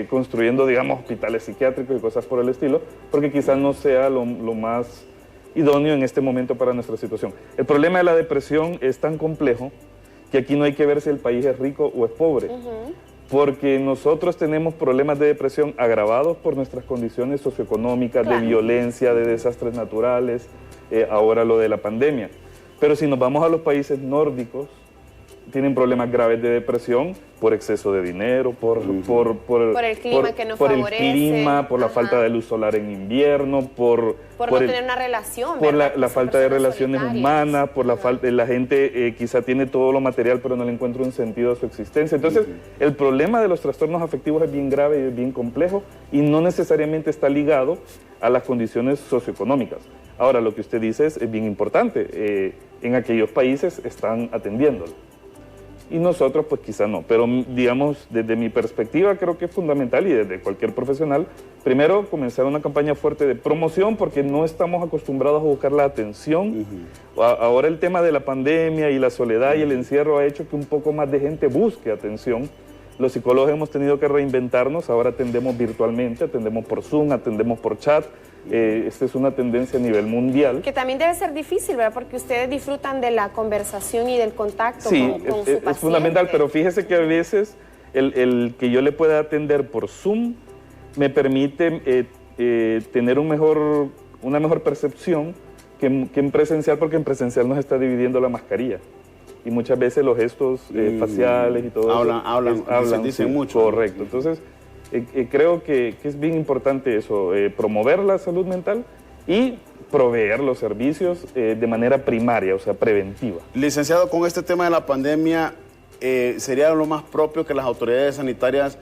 S19: construyendo, digamos, hospitales psiquiátricos y cosas por el estilo, porque quizás no sea lo más idóneo en este momento para nuestra situación. El problema de la depresión es tan complejo que aquí no hay que ver si el país es rico o es pobre, porque nosotros tenemos problemas de depresión agravados por nuestras condiciones socioeconómicas, de violencia, de desastres naturales, ahora lo de la pandemia. Pero si nos vamos a los países nórdicos, tienen problemas graves de depresión por exceso de dinero, por
S4: el clima que no favorece.
S19: El clima, por la falta de luz solar en invierno, por
S4: no tener una relación,
S19: por la falta de relaciones humanas, por la falta, la gente quizá tiene todo lo material pero no le encuentra un sentido a su existencia. Entonces, el problema de los trastornos afectivos es bien grave y es bien complejo y no necesariamente está ligado a las condiciones socioeconómicas. Ahora, lo que usted dice es bien importante. En aquellos países están atendiéndolo. Y nosotros, pues quizá no. Pero, digamos, desde mi perspectiva, creo que es fundamental, y desde cualquier profesional, primero comenzar una campaña fuerte de promoción, porque no estamos acostumbrados a buscar la atención. Ahora el tema de la pandemia y la soledad y el encierro ha hecho que un poco más de gente busque atención. Los psicólogos hemos tenido que reinventarnos, ahora atendemos virtualmente, atendemos por Zoom, atendemos por chat. Esta es una tendencia a nivel mundial.
S4: Que también debe ser difícil, ¿verdad? Porque ustedes disfrutan de la conversación y del contacto con su paciente.
S19: Es fundamental, pero fíjese que a veces el que yo le pueda atender por Zoom me permite tener una mejor percepción que en presencial, porque en presencial nos está dividiendo la mascarilla. Y muchas veces los gestos faciales y todo
S5: hablan dicen mucho.
S19: Correcto. Entonces, creo que es bien importante eso, promover la salud mental y proveer los servicios de manera primaria, o sea, preventiva.
S5: Licenciado, con este tema de la pandemia, sería lo más propio que las autoridades sanitarias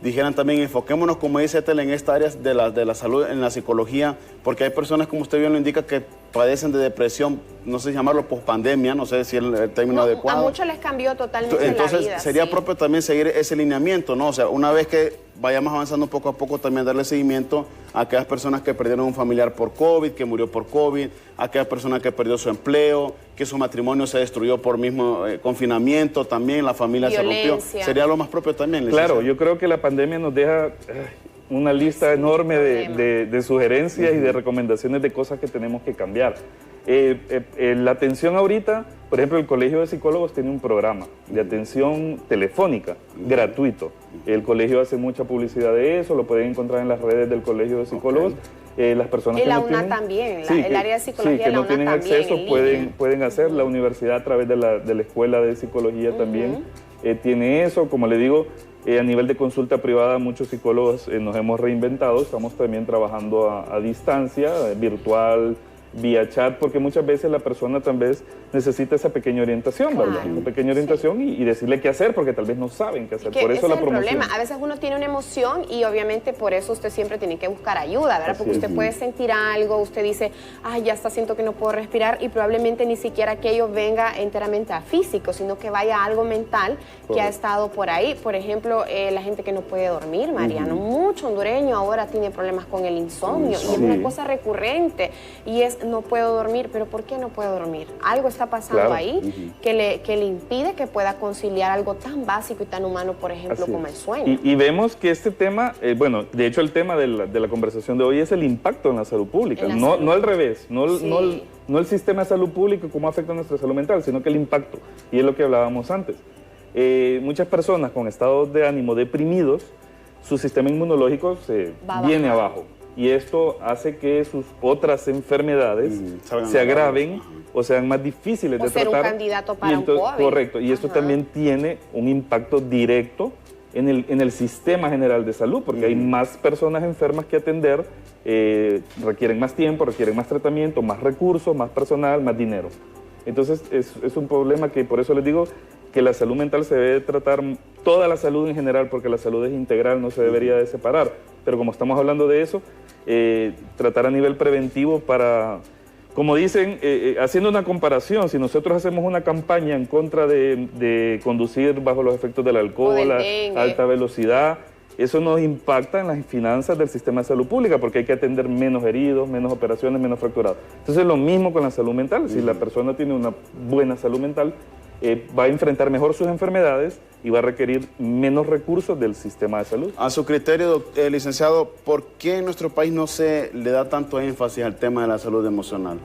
S5: dijeran también, enfoquémonos, como dice Etel, en esta área de la salud, en la psicología, porque hay personas, como usted bien lo indica, que padecen de depresión, no sé si llamarlo pospandemia, no sé si es el término adecuado.
S4: A muchos les cambió totalmente la vida.
S5: Entonces, sería propio también seguir ese lineamiento, ¿no? O sea, una vez que vayamos avanzando poco a poco, también darle seguimiento a aquellas personas que perdieron un familiar por COVID, que murió por COVID, a aquellas personas que perdió su empleo, que su matrimonio se destruyó por mismo confinamiento, también la familia se rompió. Sería lo más propio también, licenciado.
S19: Claro, yo creo que la pandemia nos deja una lista enorme de sugerencias y de recomendaciones de cosas que tenemos que cambiar. La atención ahorita, por ejemplo, el Colegio de Psicólogos tiene un programa de atención telefónica gratuito. El colegio hace mucha publicidad de eso, lo pueden encontrar en las redes del Colegio de Psicólogos. Las personas
S4: que
S19: no
S4: la UNA
S19: tienen,
S4: también, el área de psicología
S19: que
S4: la
S19: no
S4: UNA
S19: tienen
S4: también,
S19: acceso pueden hacer. La universidad a través de la Escuela de Psicología también tiene eso. Como le digo, a nivel de consulta privada, muchos psicólogos nos hemos reinventado. Estamos también trabajando a distancia, virtual, vía chat, porque muchas veces la persona tal vez necesita esa pequeña orientación, ¿verdad? Una pequeña orientación y decirle qué hacer, porque tal vez no saben qué hacer. Por eso la promoción.
S4: Problema. A veces uno tiene una emoción y obviamente por eso usted siempre tiene que buscar ayuda, ¿verdad? Porque usted puede sentir algo, usted dice, ay, ya está, siento que no puedo respirar, y probablemente ni siquiera aquello venga enteramente a físico, sino que vaya a algo mental que ha estado por ahí. Por ejemplo, la gente que no puede dormir, Mariano, mucho hondureño ahora tiene problemas con el insomnio y es una cosa recurrente y es es no puedo dormir, pero ¿por qué no puedo dormir? Algo está pasando ahí que le impide que pueda conciliar algo tan básico y tan humano, por ejemplo, como el sueño.
S19: Y vemos que este tema, bueno, de hecho el tema de la conversación de hoy es el impacto en la salud pública, no al revés, no el sistema de salud pública, cómo afecta a nuestra salud mental, sino que el impacto, y es lo que hablábamos antes. Muchas personas con estados de ánimo deprimidos, su sistema inmunológico se viene abajo. Y esto hace que sus otras enfermedades se agraven o sean más difíciles de tratar.
S4: O ser un candidato para un COVID.
S19: Correcto, y esto también tiene un impacto directo en el sistema general de salud, porque hay más personas enfermas que atender, requieren más tiempo, requieren más tratamiento, más recursos, más personal, más dinero. Entonces es un problema que por eso les digo que la salud mental se debe tratar, toda la salud en general, porque la salud es integral, no se debería de separar. Pero como estamos hablando de eso, tratar a nivel preventivo para, como dicen, haciendo una comparación, si nosotros hacemos una campaña en contra de conducir bajo los efectos del alcohol, a alta velocidad, eso nos impacta en las finanzas del sistema de salud pública, porque hay que atender menos heridos, menos operaciones, menos fracturados. Entonces lo mismo con la salud mental, si la persona tiene una buena salud mental, va a enfrentar mejor sus enfermedades y va a requerir menos recursos del sistema de salud.
S5: A su criterio, licenciado, ¿por qué en nuestro país no se le da tanto énfasis al tema de la salud emocional,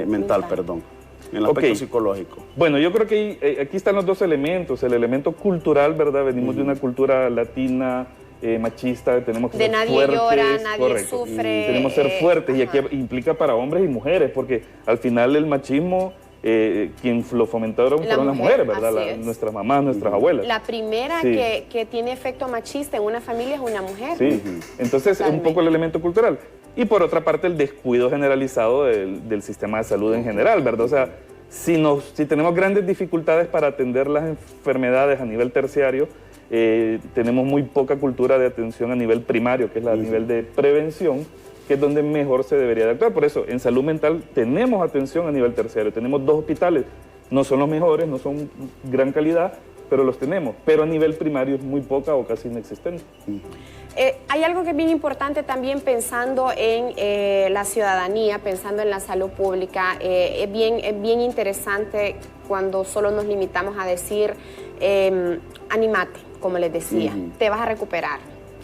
S5: mental, perdón, en el aspecto psicológico?
S19: Bueno, yo creo que aquí están los dos elementos. El elemento cultural, ¿verdad? Venimos de una cultura latina, machista, tenemos que ser fuertes.
S4: De nadie llora, nadie sufre.
S19: Tenemos que ser fuertes y aquí implica para hombres y mujeres, porque al final el machismo... quien lo fomentaron fueron las mujeres, ¿verdad? Nuestras mamás, nuestras abuelas.
S4: La primera que tiene efecto machista en una familia es una mujer.
S19: Sí, entonces es un poco el elemento cultural. Y por otra parte el descuido generalizado del sistema de salud en general, ¿verdad? O sea, si tenemos grandes dificultades para atender las enfermedades a nivel terciario, tenemos muy poca cultura de atención a nivel primario, que es a nivel de prevención, que es donde mejor se debería de actuar. Por eso, en salud mental tenemos atención a nivel terciario, tenemos 2 hospitales, no son los mejores, no son gran calidad, pero los tenemos, pero a nivel primario es muy poca o casi inexistente.
S4: Hay algo que es bien importante también pensando en la ciudadanía, pensando en la salud pública. Es bien interesante cuando solo nos limitamos a decir, animate, como les decía, te vas a recuperar.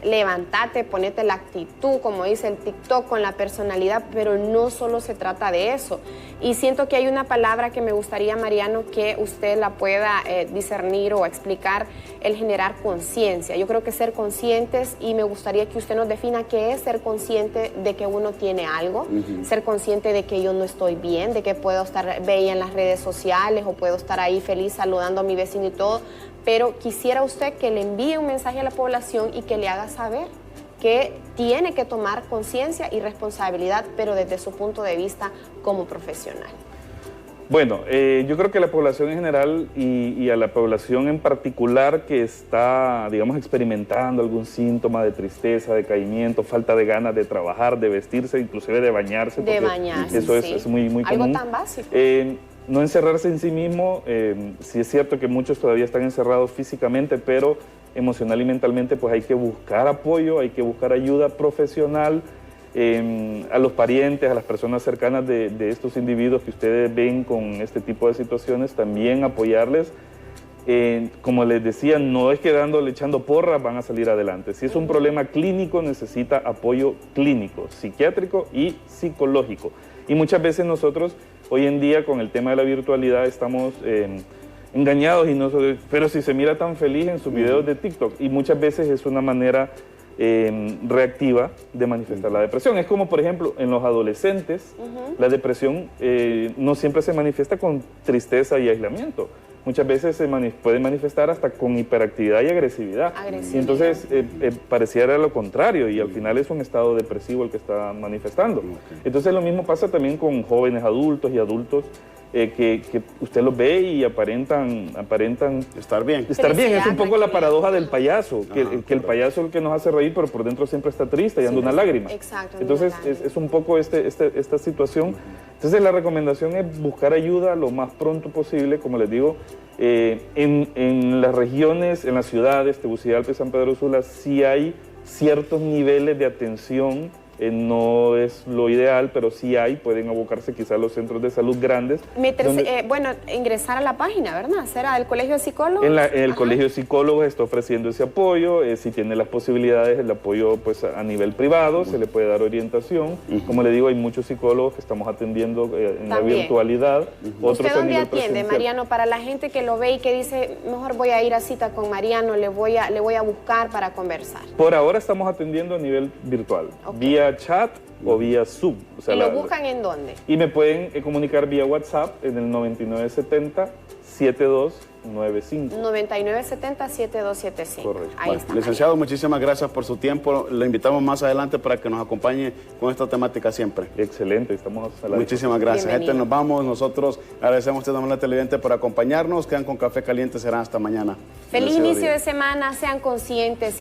S4: Levántate, ponete la actitud, como dice el TikTok, con la personalidad, pero no solo se trata de eso. Y siento que hay una palabra que me gustaría, Mariano, que usted la pueda discernir o explicar, el generar conciencia. Yo creo que ser conscientes, y me gustaría que usted nos defina qué es ser consciente de que uno tiene algo, ser consciente de que yo no estoy bien, de que puedo estar bella en las redes sociales o puedo estar ahí feliz saludando a mi vecino y todo, pero quisiera usted que le envíe un mensaje a la población y que le haga saber que tiene que tomar conciencia y responsabilidad, pero desde su punto de vista como profesional.
S19: Bueno, yo creo que la población en general y a la población en particular que está, digamos, experimentando algún síntoma de tristeza, decaimiento, falta de ganas de trabajar, de vestirse, inclusive de bañarse.
S4: De bañarse,
S19: eso es muy común.
S4: Algo tan básico.
S19: No encerrarse en sí mismo, sí es cierto que muchos todavía están encerrados físicamente, pero emocional y mentalmente pues hay que buscar apoyo, hay que buscar ayuda profesional, a los parientes, a las personas cercanas de estos individuos que ustedes ven con este tipo de situaciones, también apoyarles. Como les decía, no es que echando porras van a salir adelante. Si es un problema clínico, necesita apoyo clínico, psiquiátrico y psicológico. Y muchas veces nosotros, hoy en día, con el tema de la virtualidad, estamos engañados, pero si se mira tan feliz en sus videos de TikTok, y muchas veces es una manera reactiva de manifestar la depresión. Es como, por ejemplo, en los adolescentes, la depresión no siempre se manifiesta con tristeza y aislamiento. Muchas veces se puede manifestar hasta con hiperactividad y agresividad. Y entonces pareciera lo contrario y al final es un estado depresivo el que está manifestando. Entonces lo mismo pasa también con jóvenes adultos y adultos que usted los ve y aparentan
S5: estar bien.
S19: Estar bien, es un poco la paradoja del payaso, que el payaso es el que nos hace reír, pero por dentro siempre está triste y anda una lágrima.
S4: Exacto.
S19: Entonces es un poco esta situación. Entonces la recomendación es buscar ayuda lo más pronto posible, como les digo, en las regiones, en las ciudades, Tegucigalpa y San Pedro Sula, sí hay ciertos niveles de atención no es lo ideal, pero sí hay, pueden abocarse quizás a los centros de salud grandes.
S4: Bueno, ingresar a la página, ¿verdad? ¿Será el Colegio de Psicólogos?
S19: El Colegio de Psicólogos está ofreciendo ese apoyo, si tiene las posibilidades, el apoyo pues a nivel privado, se le puede dar orientación. Como le digo, hay muchos psicólogos que estamos atendiendo en la virtualidad.
S4: ¿Usted dónde atiende, Mariano? Para la gente que lo ve y que dice, mejor voy a ir a cita con Mariano, le voy a buscar para conversar.
S19: Por ahora estamos atendiendo a nivel virtual, vía chat o vía Zoom. O sea,
S4: ¿Y lo buscan en dónde?
S19: Y me pueden comunicar vía WhatsApp en el 9970-7295.
S4: 9970-7275.
S5: Correcto.
S4: Ahí
S5: bueno,
S4: está.
S5: Licenciado, muchísimas gracias por su tiempo. Le invitamos más adelante para que nos acompañe con esta temática siempre.
S19: Excelente, estamos a la
S5: Muchísimas gracias. Gente, nos vamos. Nosotros agradecemos a usted, don televidente, por acompañarnos. Quedan con Café Caliente. Será hasta mañana.
S4: Feliz inicio de semana. Sean conscientes.